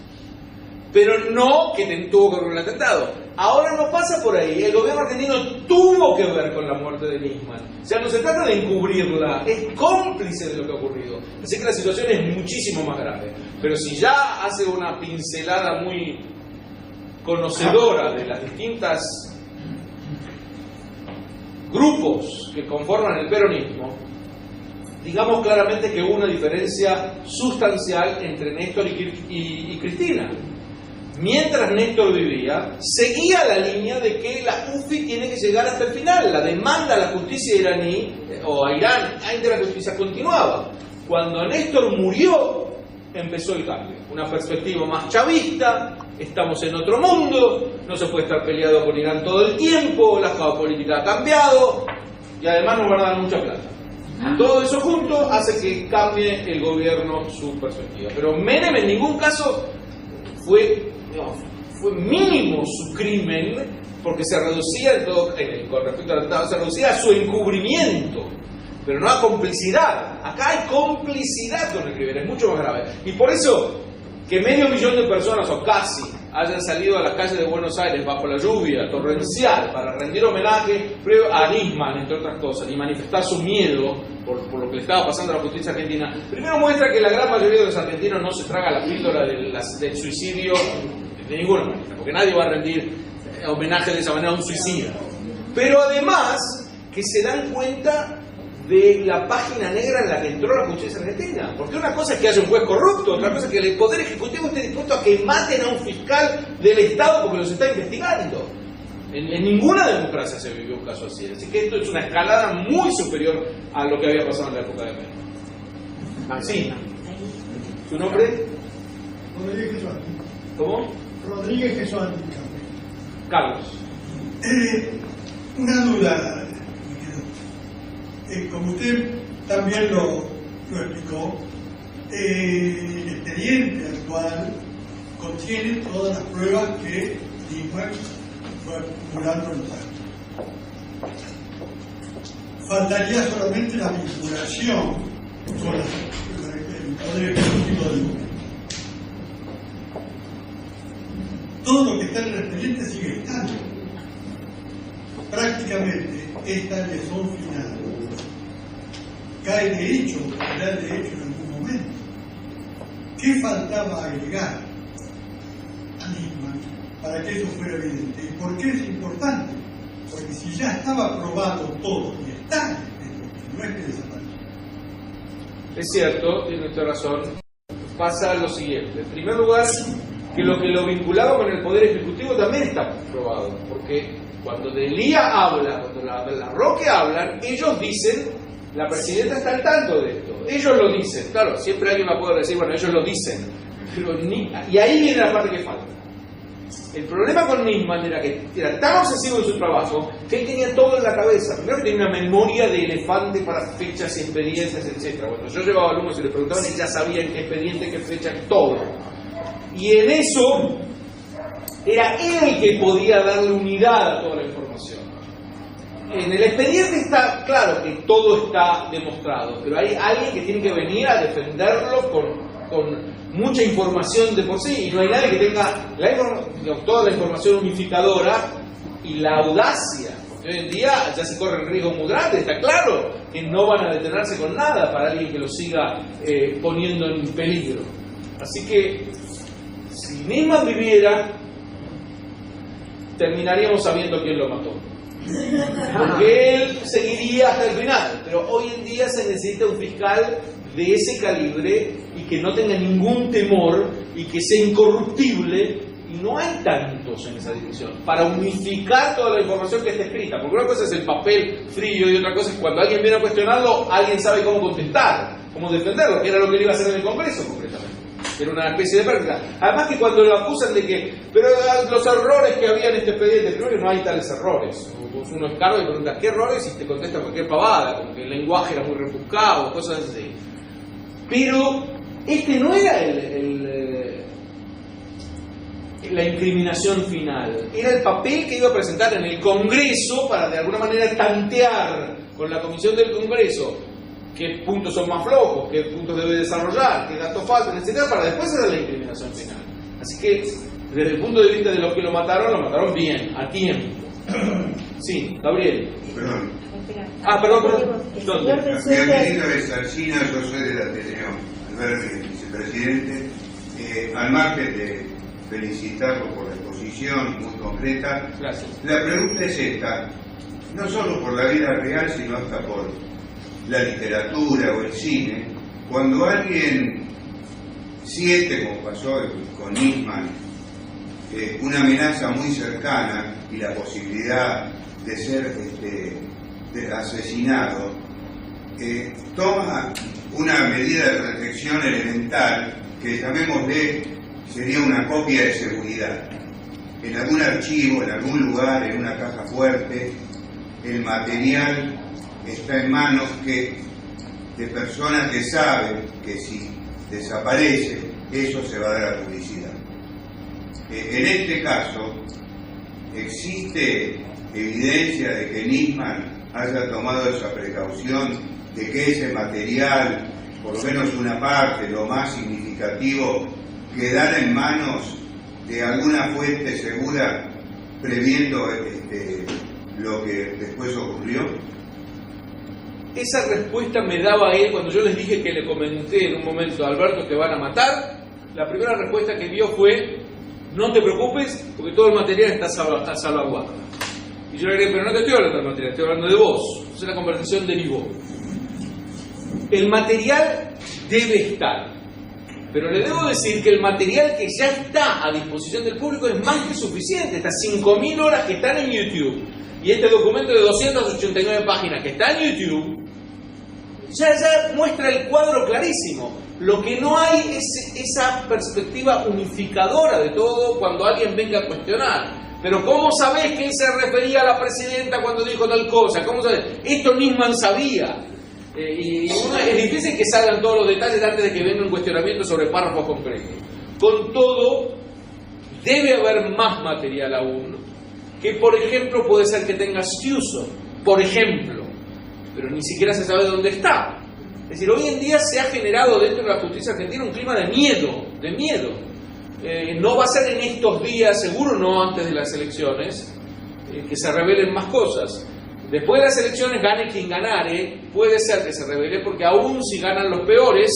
[SPEAKER 1] Pero no que tuvo que ver con el atentado. Ahora no pasa por ahí. El gobierno argentino tuvo que ver con la muerte de Nisman. O sea, no se trata de encubrirla, es cómplice de lo que ha ocurrido. Así que la situación es muchísimo más grave. Pero si ya hace una pincelada muy conocedora de las distintas grupos que conforman el peronismo, digamos claramente que hubo una diferencia sustancial entre Néstor y Cristina. Mientras Néstor vivía, seguía la línea de que la UFI tiene que llegar hasta el final. La demanda a la justicia iraní, o a Irán, ante la justicia continuaba. Cuando Néstor murió, empezó el cambio. Una perspectiva más chavista, estamos en otro mundo, no se puede estar peleado con Irán todo el tiempo, la geopolítica ha cambiado, y además nos van a dar mucha plata. Todo eso junto hace que cambie el gobierno su perspectiva. Pero Menem en ningún caso fue mínimo su crimen, porque se reducía con respecto al atentado, se reducía a su encubrimiento, pero no a complicidad. Acá hay complicidad con el crimen, es mucho más grave. Y por eso que 500.000 de personas, o casi, hayan salido a las calles de Buenos Aires bajo la lluvia torrencial para rendir homenaje a Nisman, entre otras cosas, y manifestar su miedo por lo que le estaba pasando a la justicia argentina, primero muestra que la gran mayoría de los argentinos no se traga la píldora del suicidio de ninguna manera, porque nadie va a rendir homenaje de esa manera a un suicida. Pero además que se dan cuenta de la página negra en la que entró la justicia argentina. Porque una cosa es que haya un juez corrupto, otra cosa es que el Poder Ejecutivo esté dispuesto a que maten a un fiscal del Estado porque los está investigando. En ninguna democracia se vivió un caso así. Así que esto es una escalada muy superior a lo que había pasado en la época de Menem. Sí. ¿Su nombre?
[SPEAKER 4] Rodríguez Jesús.
[SPEAKER 1] ¿Cómo?
[SPEAKER 4] Rodríguez Jesús.
[SPEAKER 1] Carlos.
[SPEAKER 4] Una duda. Como usted también lo explicó, el expediente actual contiene todas las pruebas que Nisman fue acumulando en los años. Faltaría solamente la vinculación con el Poder Ejecutivo del gobierno. Todo lo que está en el expediente sigue estando. Prácticamente esta lesión final cae de hecho, caerá de hecho en algún momento. ¿Qué faltaba agregar a Nisman para que eso fuera evidente? ¿Y por qué es importante? Porque si ya estaba probado todo y está en el no es que desapareció.
[SPEAKER 1] Es cierto, tiene usted razón. Pasa lo siguiente. En primer lugar, que lo vinculado con el Poder Ejecutivo también está probado. Porque cuando Delía habla, cuando la Roque hablan, ellos dicen, la presidenta está al tanto de esto. Ellos lo dicen. Claro, siempre alguien va a poder decir, bueno, ellos lo dicen. Pero y ahí viene la parte que falta. El problema con Nisman era que era tan obsesivo en su trabajo que él tenía todo en la cabeza. Primero que tenía una memoria de elefante para fechas, experiencias, etc. Bueno, yo llevaba alumnos y les preguntaban y ya sabían qué expediente, qué fecha, todo. Y en eso era él que podía darle unidad a toda la información. En el expediente está claro que todo está demostrado, pero hay alguien que tiene que venir a defenderlo con mucha información de por sí, y no hay nadie que tenga toda la información unificadora y la audacia, porque hoy en día ya se corren riesgos muy grandes, está claro que no van a detenerse con nada para alguien que lo siga poniendo en peligro. Así que si Nisman viviera, terminaríamos sabiendo quién lo mató, porque él seguiría hasta el final, pero hoy en día se necesita un fiscal de ese calibre y que no tenga ningún temor y que sea incorruptible, y no hay tantos en esa división para unificar toda la información que está escrita, porque una cosa es el papel frío y otra cosa es cuando alguien viene a cuestionarlo, alguien sabe cómo contestar, cómo defenderlo, que era lo que él iba a hacer en el Congreso concretamente. Era una especie de práctica. Además que cuando lo acusan de que, pero los errores que había en este expediente, creo que no hay tales errores. Uno escarba y pregunta, ¿qué errores? Y te contesta cualquier pavada, como que el lenguaje era muy rebuscado, cosas así. Pero este no era la incriminación final, era el papel que iba a presentar en el Congreso para de alguna manera tantear con la comisión del Congreso qué puntos son más flojos, qué puntos debe desarrollar, qué datos faltan, etcétera, para después hacer la incriminación final. Así que desde el punto de vista de los que lo mataron bien, a tiempo. Sí, Gabriel.
[SPEAKER 5] Perdón.
[SPEAKER 1] Perdón. ¿Dónde?
[SPEAKER 5] Mi amigo de Salsina, yo soy del Ateneo, Alberto, vicepresidente. Al margen de felicitarlo por la exposición muy completa,
[SPEAKER 1] gracias. La
[SPEAKER 5] pregunta es esta, no solo por la vida real, sino hasta por la literatura o el cine. Cuando alguien siente, como pasó con Nisman, una amenaza muy cercana y la posibilidad de ser asesinado, toma una medida de protección elemental que, llamémosle, sería una copia de seguridad. En algún archivo, en algún lugar, en una caja fuerte, el material está en manos de personas que saben que si desaparece, eso se va a dar a publicidad. En este caso, existe evidencia de que Nisman haya tomado esa precaución de que ese material, por lo menos una parte, lo más significativo, quedara en manos de alguna fuente segura, previendo lo que después ocurrió.
[SPEAKER 1] Esa respuesta me daba él cuando yo les dije que le comenté en un momento a Alberto que van a matar. La primera respuesta que dio fue: no te preocupes porque todo el material está salvaguardado. Y yo le dije, pero no te estoy hablando del material, estoy hablando de vos. Entonces la conversación derivó. El material debe estar, pero le debo decir que el material que ya está a disposición del público es más que suficiente. Estas 5.000 horas que están en YouTube y este documento de 289 páginas que está en YouTube ya muestra el cuadro clarísimo. Lo que no hay es esa perspectiva unificadora de todo cuando alguien venga a cuestionar. Pero ¿cómo sabés que él se refería a la presidenta cuando dijo tal cosa? ¿Cómo sabés? Esto Nisman sabía. Es difícil que salgan todos los detalles antes de que venga un cuestionamiento sobre párrafos concretos. Con todo, debe haber más material aún, que por ejemplo puede ser que tenga Stiuso, por ejemplo, pero ni siquiera se sabe dónde está. Es decir, hoy en día se ha generado dentro de la justicia argentina un clima de miedo. No va a ser en estos días, seguro no antes de las elecciones, que se revelen más cosas. Después de las elecciones, gane quien ganare, puede ser que se revele, porque aún si ganan los peores,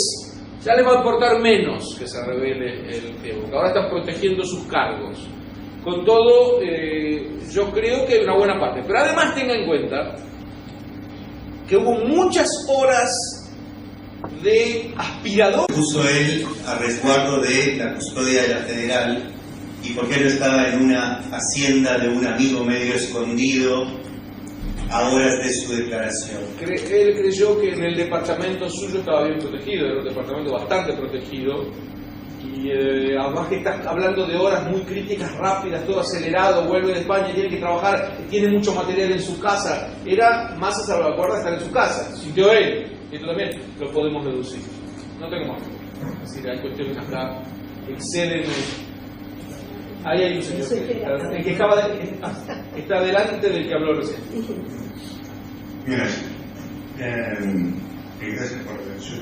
[SPEAKER 1] ya les va a importar menos que se revele el feo, porque ahora están protegiendo sus cargos. Con todo, yo creo que hay una buena parte. Pero además tenga en cuenta que hubo muchas horas de aspirador.
[SPEAKER 6] Puso él a resguardo de la custodia de la Federal, y porque él estaba en una hacienda de un amigo medio escondido a horas de su declaración.
[SPEAKER 1] Él creyó que en el departamento suyo estaba bien protegido, era un departamento bastante protegido, además que estás hablando de horas muy críticas, rápidas, todo acelerado, vuelve de España, tiene que trabajar, tiene mucho material en su casa. Era más a salvaguarda estar en su casa, sintió él, y esto también lo podemos deducir. No tengo más. Es decir, hay cuestiones acá que exceden. Ahí hay un señor el que está delante del que habló recién.
[SPEAKER 5] Gracias. Gracias por su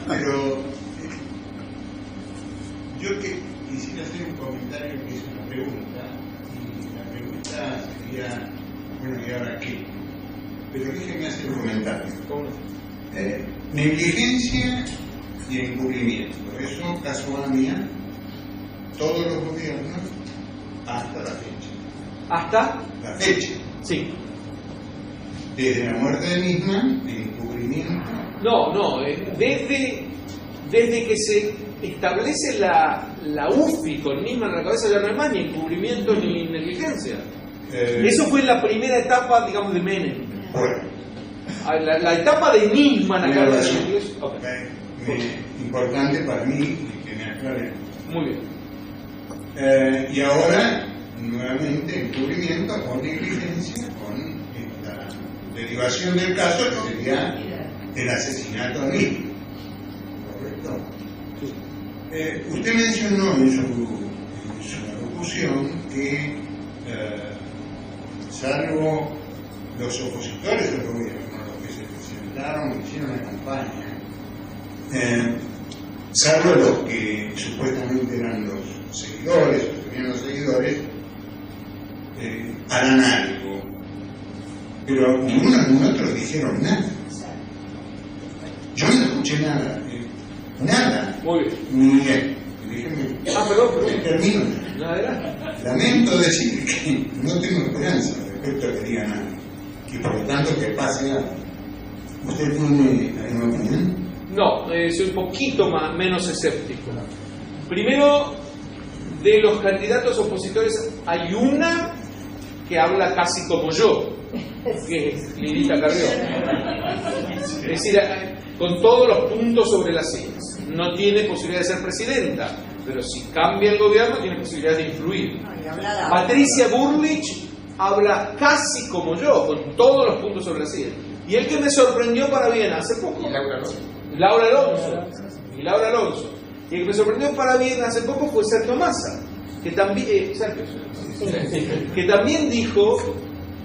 [SPEAKER 5] pero yo que quisiera hacer un comentario que es una pregunta, y la pregunta sería, bueno, ¿y ahora qué? Pero déjenme hacer un comentario. Negligencia y encubrimiento. Eso, caso mía, todos los gobiernos hasta la fecha.
[SPEAKER 1] ¿Hasta?
[SPEAKER 5] La fecha.
[SPEAKER 1] Sí.
[SPEAKER 5] Desde la muerte de Nisman, el encubrimiento.
[SPEAKER 1] No, desde que se establece la UFI con Nisman en la cabeza ya no hay más ni encubrimiento ni negligencia. Eso fue la primera etapa, digamos, de Menem.
[SPEAKER 5] Bueno.
[SPEAKER 1] La etapa de Nisman acá en
[SPEAKER 5] importante para mí que me aclaren.
[SPEAKER 1] Muy bien.
[SPEAKER 5] Y ahora, nuevamente, encubrimiento o negligencia con esta derivación del caso que sería el asesinato a mí. ¿Correcto? Usted mencionó en su locución que, salvo los opositores del gobierno, los que se presentaron, hicieron la campaña, salvo los que supuestamente eran los seguidores, o tenían los seguidores, harán algo. Pero ninguno otros dijeron nada. Yo no escuché nada. Nada.
[SPEAKER 1] Muy bien.
[SPEAKER 5] Ni bien. Déjenme.
[SPEAKER 1] Perdón.
[SPEAKER 5] Termino.
[SPEAKER 1] No, adelante.
[SPEAKER 5] Lamento decir que no tengo esperanza respecto a que diga nada. Y por lo tanto que pase algo. ¿Usted tiene alguna opinión?
[SPEAKER 1] No, soy un poquito menos escéptico. Primero, de los candidatos opositores hay una que habla casi como yo, que es Lidita Carrión. Es decir, con todos los puntos sobre las sillas. No tiene posibilidad de ser presidenta, pero si cambia el gobierno tiene posibilidad de influir. Patricia Bullrich habla casi como yo, con todos los puntos sobre las sillas. Y el que me sorprendió para bien hace poco, Laura Alonso. Y el que me sorprendió para bien hace poco fue Sergio Massa, que también dijo,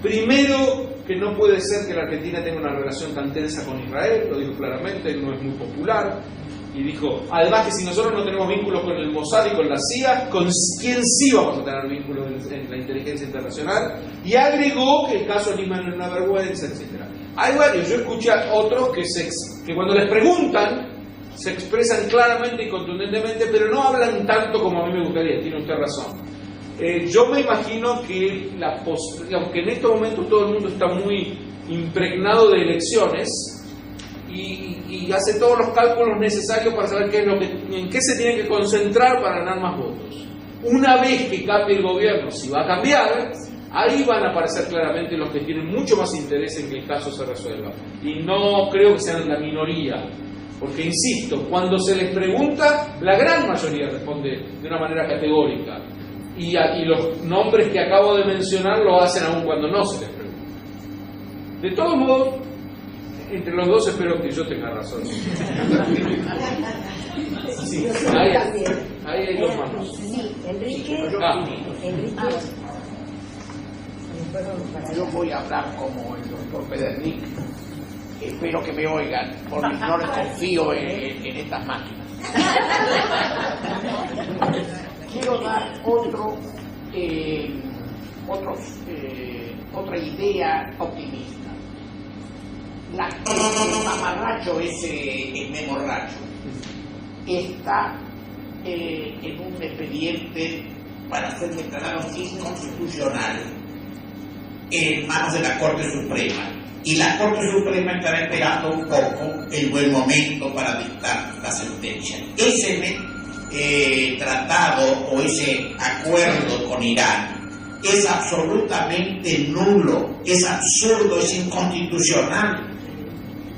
[SPEAKER 1] primero, que no puede ser que la Argentina tenga una relación tan tensa con Israel, lo dijo claramente, no es muy popular, y dijo, además que si nosotros no tenemos vínculos con el Mossad y con la CIA, ¿con quién sí vamos a tener vínculos en la inteligencia internacional? Y agregó que el caso Nisman era una vergüenza, etc. Hay varios, yo escuché a otros que cuando les preguntan se expresan claramente y contundentemente, pero no hablan tanto como a mí me gustaría, tiene usted razón. Yo me imagino que, aunque en estos momentos todo el mundo está muy impregnado de elecciones y hace todos los cálculos necesarios para saber en qué se tiene que concentrar para ganar más votos. Una vez que cambie el gobierno, si va a cambiar, ahí van a aparecer claramente los que tienen mucho más interés en que el caso se resuelva. Y no creo que sean la minoría. Porque, insisto, cuando se les pregunta, la gran mayoría responde de una manera categórica. Y los nombres que acabo de mencionar lo hacen aún cuando no se les pregunta. De todos modos, entre los dos espero que yo tenga razón. Sí, ahí hay dos manos.
[SPEAKER 2] Sí, Enrique.
[SPEAKER 7] Yo voy a hablar como el doctor Pedernic. Espero que me oigan, porque no les confío en estas máquinas. Quiero dar otra idea optimista. El mamarracho ese, el memorracho, está en un expediente para ser declarado inconstitucional en manos de la Corte Suprema. Y la Corte Suprema estará esperando un poco el buen momento para dictar la sentencia. Ese tratado o ese acuerdo con Irán es absolutamente nulo, es absurdo, es inconstitucional.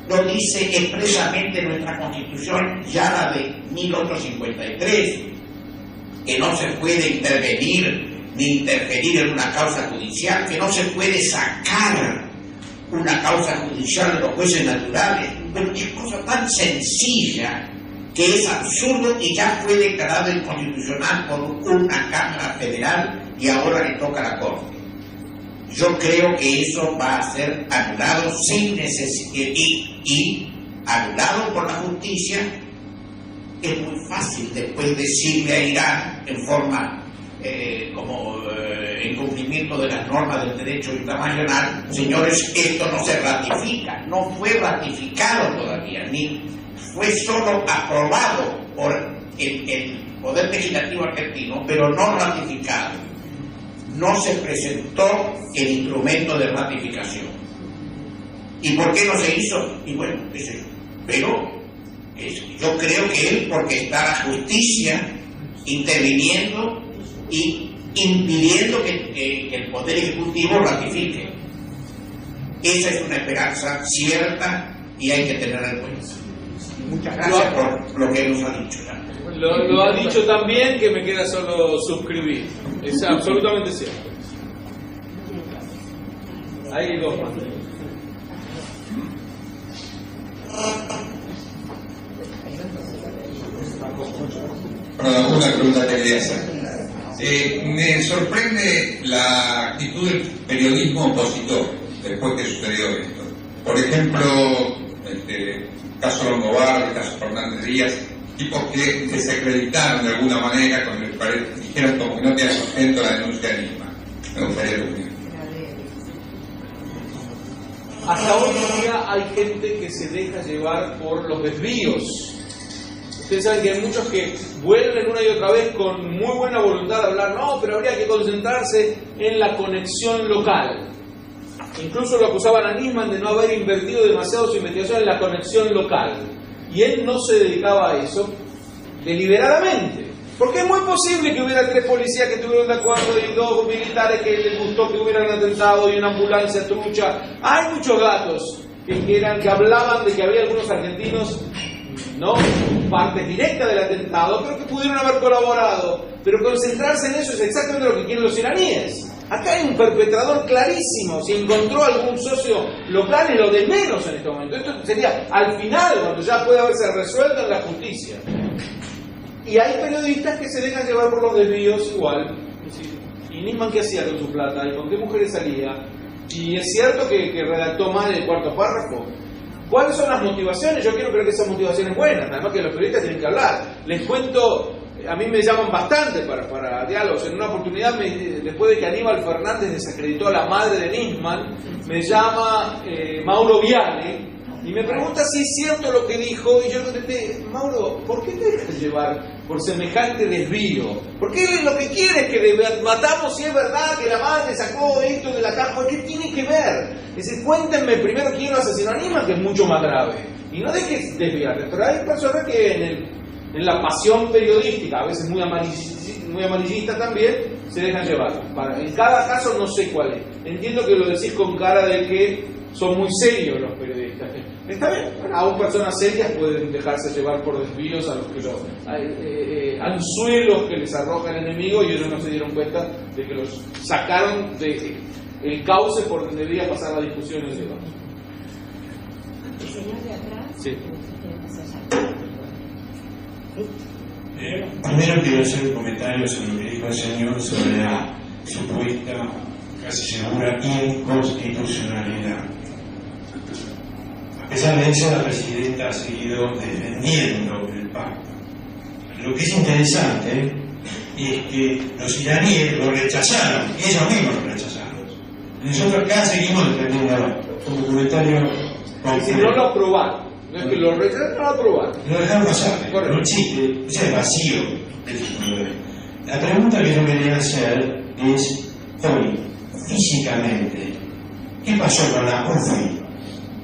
[SPEAKER 7] lo dice expresamente nuestra Constitución, ya la de 1853, que no se puede intervenir ni interferir en una causa judicial, que no se puede sacar una causa judicial de los jueces naturales. Pero qué cosa tan sencilla, que es absurdo y ya fue declarado inconstitucional por una Cámara Federal y ahora le toca a la Corte. Yo creo que eso va a ser anulado sin necesidad y anulado por la justicia. Es muy fácil después decirle a Irán en forma en cumplimiento de las normas del derecho internacional: señores, esto no se ratifica, no fue ratificado todavía, ni fue solo aprobado por el Poder Legislativo argentino, pero no ratificado. No se presentó el instrumento de ratificación. ¿Y por qué no se hizo? Y bueno, pero yo creo que es porque está la justicia interviniendo y impidiendo que el Poder Ejecutivo ratifique. Esa es una esperanza cierta y hay que tenerla en cuenta. Muchas gracias por lo que nos ha dicho.
[SPEAKER 1] Lo ha dicho también, que me queda solo suscribir. Es absolutamente cierto. Hay dos más.
[SPEAKER 8] Perdón, una pregunta que quería hacer. Me sorprende la actitud del periodismo opositor después que sucedió esto. Por ejemplo, el caso Longobardo, el caso Fernández Díaz, tipos que desacreditaron de alguna manera, dijeron como que no tiene sustento la denuncia de Nisman. Me gustaría que
[SPEAKER 1] hasta hoy en día hay gente que se deja llevar por los desvíos. Ustedes saben que hay muchos que vuelven una y otra vez con muy buena voluntad de hablar, no, pero habría que concentrarse en la conexión local. Incluso lo acusaban a Nisman de no haber invertido demasiado su investigación en la conexión local. Y él no se dedicaba a eso deliberadamente. Porque es muy posible que hubiera 3 policías que estuvieron de acuerdo y 2 militares que les gustó que hubieran atentado y una ambulancia trucha. Hay muchos datos que hablaban de que había algunos argentinos, no partes directas del atentado, pero que pudieron haber colaborado. Pero concentrarse en eso es exactamente lo que quieren los iraníes. Acá hay un perpetrador clarísimo. Si encontró algún socio local es lo de menos en este momento. Esto sería al final, cuando ya puede haberse resuelto en la justicia. Y hay periodistas que se dejan llevar por los desvíos igual. ¿Y Nisman qué hacía con su plata? ¿Y con qué mujeres salía? Y es cierto que redactó mal el 4º párrafo. ¿Cuáles son las motivaciones? Yo quiero creer que esas motivaciones buenas. Además que los periodistas tienen que hablar. Les cuento... A mí me llaman bastante para diálogos. En una oportunidad, después de que Aníbal Fernández desacreditó a la madre de Nisman, me llama Mauro Viale y me pregunta si es cierto lo que dijo. Y yo le contesté: Mauro, ¿por qué te dejas llevar por semejante desvío? Porque él lo que quiere es que matamos si es verdad que la madre sacó esto de la caja. ¿Qué tiene que ver? Es decir, cuéntenme primero quién lo asesinó a Nisman, que es mucho más grave. Y no dejes desviarte. Pero hay personas que en la pasión periodística, a veces muy amarillista también, se dejan llevar. En cada caso no sé cuál es. Entiendo que lo decís con cara de que son muy serios los periodistas. Está bien, aún personas serias pueden dejarse llevar por desvíos a los que anzuelos que les arroja el enemigo, y ellos no se dieron cuenta de que los sacaron de el cauce por donde debía pasar la discusión y el debate.
[SPEAKER 2] ¿El señor de atrás?
[SPEAKER 1] Sí.
[SPEAKER 9] Primero quiero hacer un comentario sobre lo que dijo el señor sobre la supuesta, casi segura, inconstitucionalidad. A pesar de eso, la presidenta ha seguido defendiendo el pacto. Lo que es interesante es que los iraníes lo rechazaron, y ellos mismos lo rechazaron. Nosotros acá seguimos defendiendo un comentario
[SPEAKER 1] concreto. Si no lo aprobaron. No es que lo rechazaron, no lo aprobaron.
[SPEAKER 9] Lo dejaron pasar, pero el chiste, ese es vacío del futuro. La pregunta que yo quería hacer es, hoy, físicamente, ¿qué pasó con la UFI?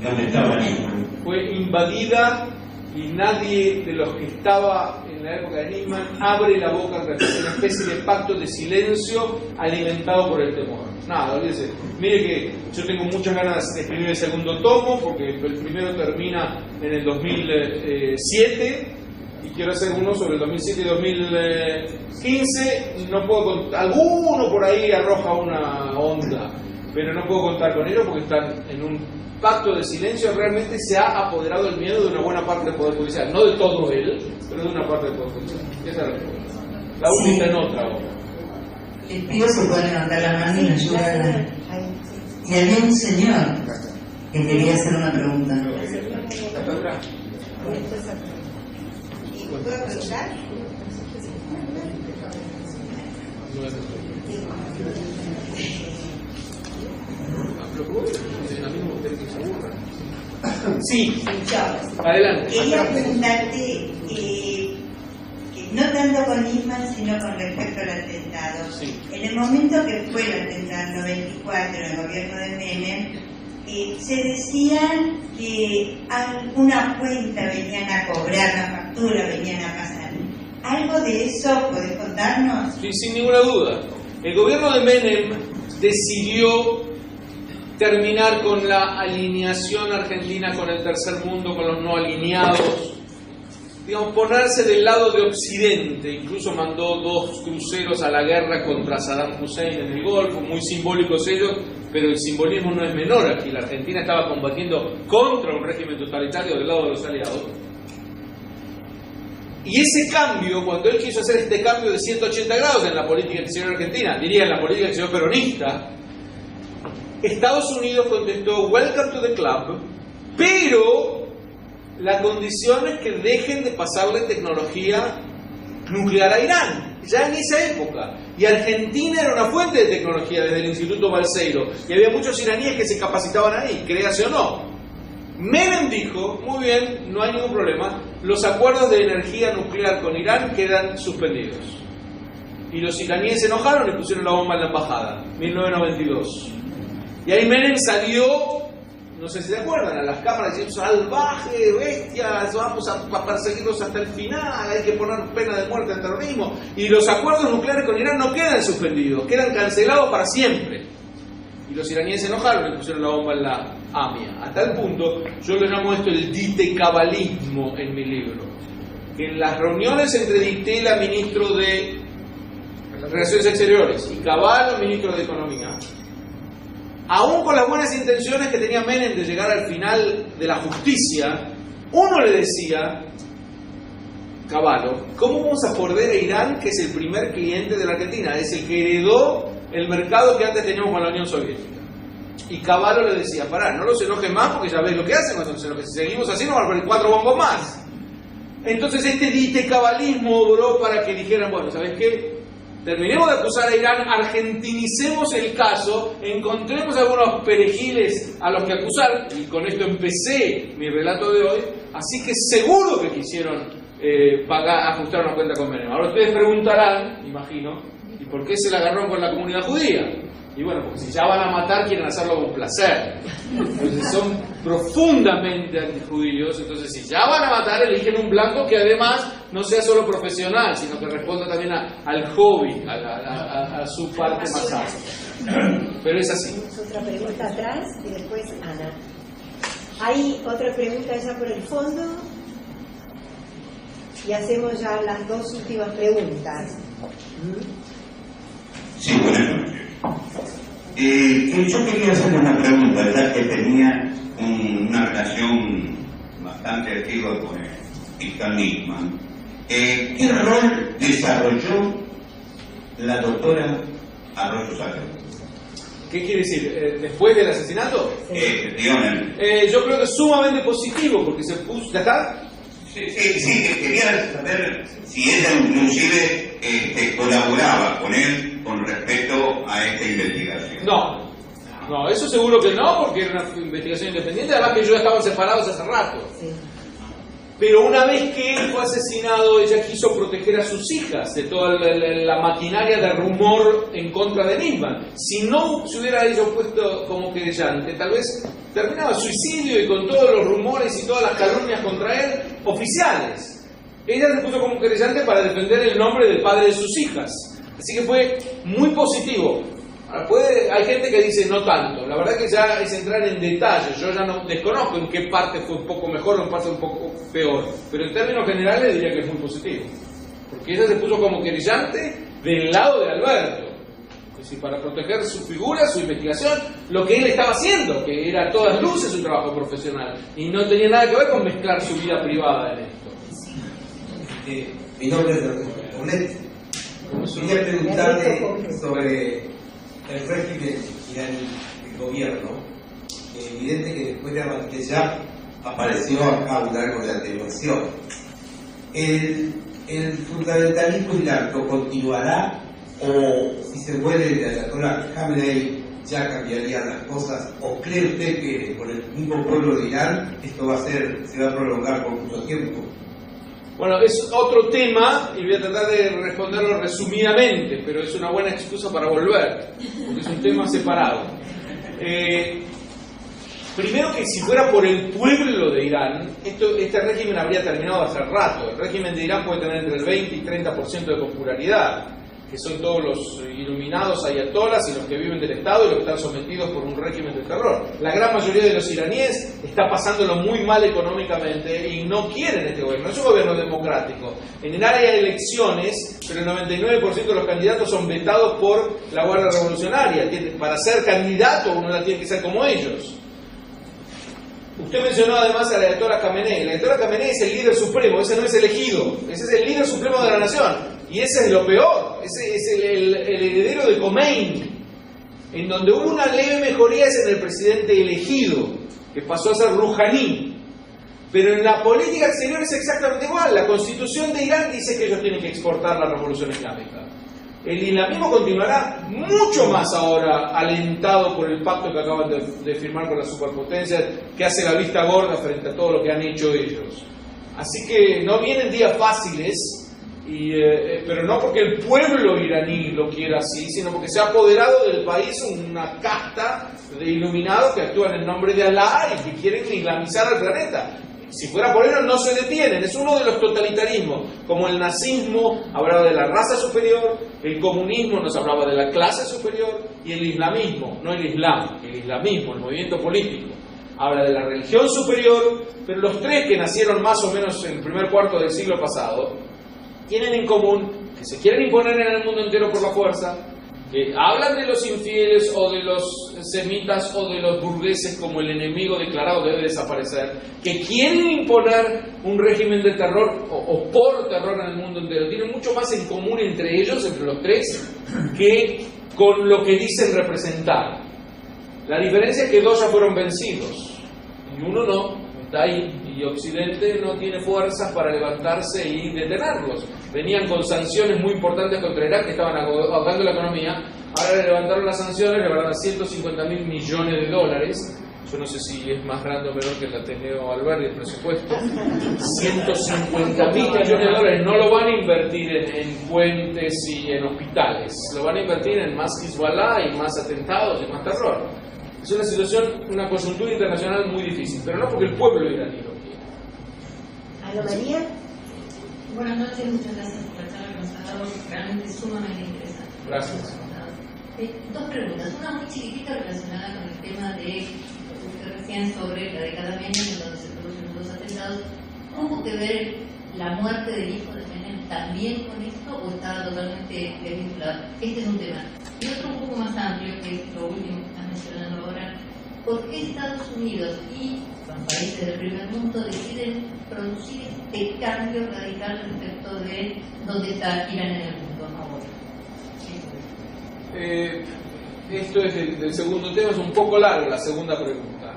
[SPEAKER 9] ¿Dónde estaba Nisman?
[SPEAKER 1] Fue invadida y nadie de los que estaba en la época de Nisman, abre la boca en relación a una especie de pacto de silencio alimentado por el temor. Nada, olvídese. Mire que yo tengo muchas ganas de escribir el segundo tomo, porque el primero termina en el 2007, y quiero hacer uno sobre el 2007 y 2015. No puedo contar, alguno por ahí arroja una onda, pero no puedo contar con ellos porque están en un pacto de silencio. Realmente se ha apoderado el miedo de una buena parte del Poder Judicial, no de todo él, pero de una parte del Poder Judicial. Esa es la respuesta. La única en otra ahora.
[SPEAKER 10] Les pido si pueden levantar la mano y me ayudan. Y había un señor que quería hacer una pregunta.
[SPEAKER 2] ¿Puedo preguntar?
[SPEAKER 1] Sí,
[SPEAKER 10] Yo
[SPEAKER 1] adelante.
[SPEAKER 10] quería preguntarte, no tanto con Nisman, sino con respecto al atentado.
[SPEAKER 1] Sí.
[SPEAKER 10] En el momento que fue el atentado 94 en el gobierno de Menem, se decían que alguna cuenta venían a cobrar, la factura venían a pasar. ¿Algo de eso podés contarnos?
[SPEAKER 1] Sí, sin ninguna duda. El gobierno de Menem decidió terminar con la alineación argentina con el tercer mundo, con los no alineados, digamos, ponerse del lado de Occidente. Incluso mandó 2 cruceros a la guerra contra Saddam Hussein en el Golfo, muy simbólicos ellos, pero el simbolismo no es menor aquí. La Argentina estaba combatiendo contra un régimen totalitario del lado de los aliados. Y ese cambio, cuando él quiso hacer este cambio de 180 grados en la política exterior argentina, diría en la política exterior peronista, Estados Unidos contestó "Welcome to the club", pero la condición es que dejen de pasarle tecnología nuclear a Irán, ya en esa época. Y Argentina era una fuente de tecnología desde el Instituto Balseiro, y había muchos iraníes que se capacitaban ahí, créase o no. Menem dijo, muy bien, no hay ningún problema, los acuerdos de energía nuclear con Irán quedan suspendidos. Y los iraníes se enojaron y pusieron la bomba en la embajada, 1992. Y ahí Menem salió, no sé si se acuerdan, a las cámaras diciendo: salvaje, bestias, vamos a perseguirlos hasta el final, hay que poner pena de muerte al terrorismo. Y los acuerdos nucleares con Irán no quedan suspendidos, quedan cancelados para siempre. Y los iraníes se enojaron y pusieron la bomba en la AMIA. A tal punto, yo le llamo esto el ditecabalismo en mi libro. Que en las reuniones entre Ditela, ministro de Relaciones Exteriores, y Cavallo, ministro de Economía, aún con las buenas intenciones que tenía Menem de llegar al final de la justicia, uno le decía, Cavallo, ¿cómo vamos a perder a Irán, que es el primer cliente de la Argentina? Es el que heredó el mercado que antes teníamos con la Unión Soviética. Y Cavallo le decía: pará, no los enojes más porque ya ves lo que hacen, cuando si seguimos así nos van a poner 4 bombos más. Entonces este ditecabalismo obró para que dijeran: bueno, ¿sabes qué? Terminemos de acusar a Irán, argentinicemos el caso, encontremos algunos perejiles a los que acusar, y con esto empecé mi relato de hoy. Así que seguro que quisieron ajustar una cuenta con Menem. Ahora ustedes preguntarán, imagino, ¿y por qué se la agarró con la comunidad judía? Y bueno, porque si ya van a matar, quieren hacerlo con placer. Entonces son profundamente antijudíos. Entonces, si ya van a matar, eligen un blanco que además no sea solo profesional, sino que responda también al hobby, a su parte más alta. Pero es así.
[SPEAKER 2] Otra pregunta atrás y después Ana. Hay otra pregunta allá por el fondo. Y hacemos ya las 2 últimas preguntas.
[SPEAKER 6] Sí, buenas noches. Yo quería hacerle una pregunta, ya que tenía una relación bastante antigua con el fiscal Nisman. ¿Qué rol desarrolló la doctora Arroyo Sacre?
[SPEAKER 1] ¿Qué quiere decir? ¿Después del asesinato? Yo creo que es sumamente positivo, porque se puso... ¿Ya está?
[SPEAKER 6] Sí, quería saber si ella inclusive colaboraba con él con respecto a esta investigación.
[SPEAKER 1] No, eso seguro que no, porque era una investigación independiente, además que ellos estaban separados hace rato. Sí. Pero una vez que él fue asesinado, ella quiso proteger a sus hijas de toda la maquinaria de rumor en contra de Nisman. Si no se hubiera ellos puesto como querellante, tal vez terminaba suicidio y con todos los rumores y todas las calumnias contra él oficiales. ella se puso como querellante para defender el nombre del padre de sus hijas. Así que fue muy positivo. Hay gente que dice no tanto. La verdad que ya es entrar en detalles. Yo ya no desconozco en qué parte fue un poco mejor o en parte un poco peor. Pero en términos generales diría que es muy positivo. Porque ella se puso como querellante del lado de Alberto. Es decir, para proteger su figura, su investigación, lo que él estaba haciendo, que era a todas luces su trabajo profesional. Y no tenía nada que ver con mezclar su vida privada en esto.
[SPEAKER 11] Mi nombre es Ernesto. Quería preguntarle sobre el régimen iraní, el gobierno. Evidente que después de Ahmadinejad apareció acá un largo de atenuación. ¿El fundamentalismo islámico continuará o si se vuelve de Ayatollah Khamenei ya cambiarían las cosas? ¿O cree usted que con el mismo pueblo de Irán esto se va a prolongar por mucho tiempo?
[SPEAKER 1] Bueno, es otro tema y voy a tratar de responderlo resumidamente, pero es una buena excusa para volver, porque es un tema separado. Primero que si fuera por el pueblo de Irán, este régimen habría terminado hace rato. El régimen de Irán puede tener entre el 20 y 30% de popularidad, que son todos los iluminados ayatolas y los que viven del Estado y los que están sometidos por un régimen de terror. La gran mayoría de los iraníes está pasándolo muy mal económicamente y no quieren este gobierno. Es un gobierno democrático. En Irán hay elecciones, pero el 99% de los candidatos son vetados por la Guardia Revolucionaria. Para ser candidato uno la tiene que ser como ellos. Usted mencionó además al ayatollah Khamenei. El ayatollah Khamenei es el líder supremo, ese no es elegido, ese es el líder supremo de la nación. Y ese es lo peor, ese es el heredero de Khomeini. En donde hubo una leve mejoría es en el presidente elegido, que pasó a ser Rouhani. Pero en la política exterior es exactamente igual. La constitución de Irán dice que ellos tienen que exportar la revolución islámica. El islamismo continuará mucho más ahora alentado por el pacto que acaban de firmar con las superpotencias, que hace la vista gorda frente a todo lo que han hecho ellos. Así que no vienen días fáciles, pero no porque el pueblo iraní lo quiera así, sino porque se ha apoderado del país una casta de iluminados que actúan en nombre de Alá y que quieren islamizar al planeta. Si fuera por ello no se detienen. Es uno de los totalitarismos. Como el nazismo hablaba de la raza superior, el comunismo nos hablaba de la clase superior, y el islamismo, no el islam, el islamismo, el movimiento político, habla de la religión superior. Pero los tres que nacieron más o menos en el primer cuarto del siglo pasado tienen en común que se quieren imponer en el mundo entero por la fuerza, que hablan de los infieles o de los semitas o de los burgueses como el enemigo declarado debe desaparecer, que quieren imponer un régimen de terror o por terror en el mundo entero. Tienen mucho más en común entre ellos, entre los tres, que con lo que dicen representar. La diferencia es que dos ya fueron vencidos y uno no, está ahí, y Occidente no tiene fuerzas para levantarse y detenerlos. Venían con sanciones muy importantes contra Irak que estaban ahogando la economía. Ahora le levantaron las sanciones, le van a dar $150.000 millones. Yo no sé si es más grande o menor que el Ateneo Alberdi, el presupuesto. $150.000 millones no lo van a invertir en puentes y en hospitales. Lo van a invertir en más Hezbollah y más atentados y más terror. Es una situación, una coyuntura internacional muy difícil, pero no porque el pueblo iraní lo quiera.
[SPEAKER 2] ¿Ana María?
[SPEAKER 12] Buenas noches, muchas gracias por la charla que nos ha dado, realmente sumamente interesante.
[SPEAKER 1] Gracias.
[SPEAKER 12] Dos preguntas, una muy chiquitita relacionada con el tema de usted recién sobre la década Menem, en donde se producen los atentados. ¿Cómo que ver la muerte del hijo de Menem también con esto o está totalmente desvinculado? Este es un tema. Y otro un poco más amplio, que es lo último que estás mencionando ahora. ¿Por qué Estados Unidos y los países del primer mundo deciden producir este cambio radical respecto de dónde está Irán en el mundo ahora?
[SPEAKER 1] Esto es el segundo tema, es un poco largo la segunda pregunta.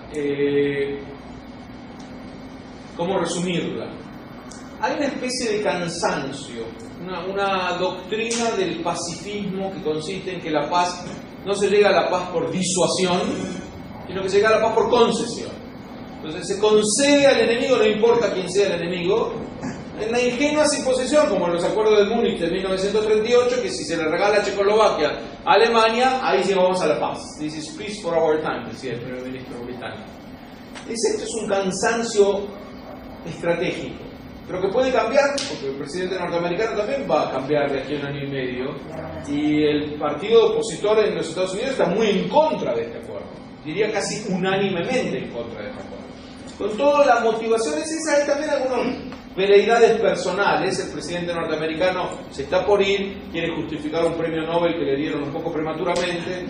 [SPEAKER 1] ¿Cómo resumirla? Hay una especie de cansancio, una doctrina del pacifismo que consiste en que la paz no se llega a la paz por disuasión, sino que se llega a la paz por concesión. Entonces se concede al enemigo, no importa quién sea el enemigo, en la ingenua suposición, como en los acuerdos de Múnich de 1938, que si se le regala a Checoslovaquia a Alemania, ahí llegamos a la paz. This is peace for our time, decía el primer ministro británico. Esto es un cansancio estratégico. pero que puede cambiar, porque el presidente norteamericano también va a cambiar de aquí a un año y medio, y el partido opositor en los Estados Unidos está muy en contra de este acuerdo, diría casi unánimemente en contra de este acuerdo. Con todas las motivaciones, esas hay también algunas veleidades personales. El presidente norteamericano se está por ir, quiere justificar un premio Nobel que le dieron un poco prematuramente.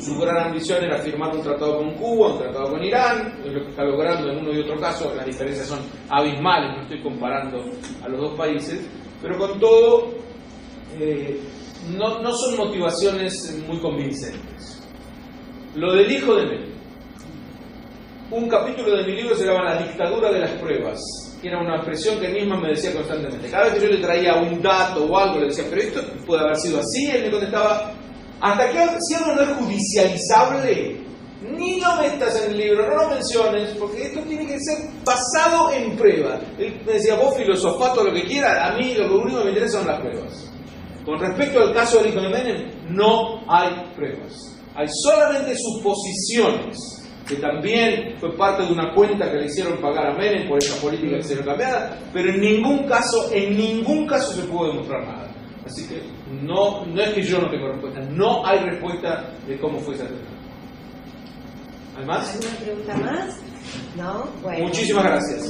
[SPEAKER 1] Su gran ambición era firmar un tratado con Cuba, un tratado con Irán, es lo que está logrando en uno y otro caso. Las diferencias son abismales, no estoy comparando a los dos países, pero con todo no son motivaciones muy convincentes. Lo del hijo de Menem. Un capítulo de mi libro se llama La dictadura de las pruebas, que era una expresión que él mismo me decía constantemente. Cada vez que yo le traía un dato o algo, le decía, pero esto puede haber sido así, él me contestaba, hasta que si algo no es judicializable, ni lo metas en el libro, no lo menciones, porque esto tiene que ser basado en prueba. Él me decía, vos filosofá todo lo que quieras, a mí lo único que me interesa son las pruebas. Con respecto al caso del hijo de Menem, no hay pruebas. Hay solamente suposiciones, que también fue parte de una cuenta que le hicieron pagar a Menem por esa política que se le cambiada, pero en ningún caso se pudo demostrar nada. Así que no es que yo no tengo respuesta, no hay respuesta de cómo fue esa atentado. ¿Hay más?
[SPEAKER 2] ¿Alguna pregunta más? ¿No? Bueno.
[SPEAKER 1] Muchísimas gracias.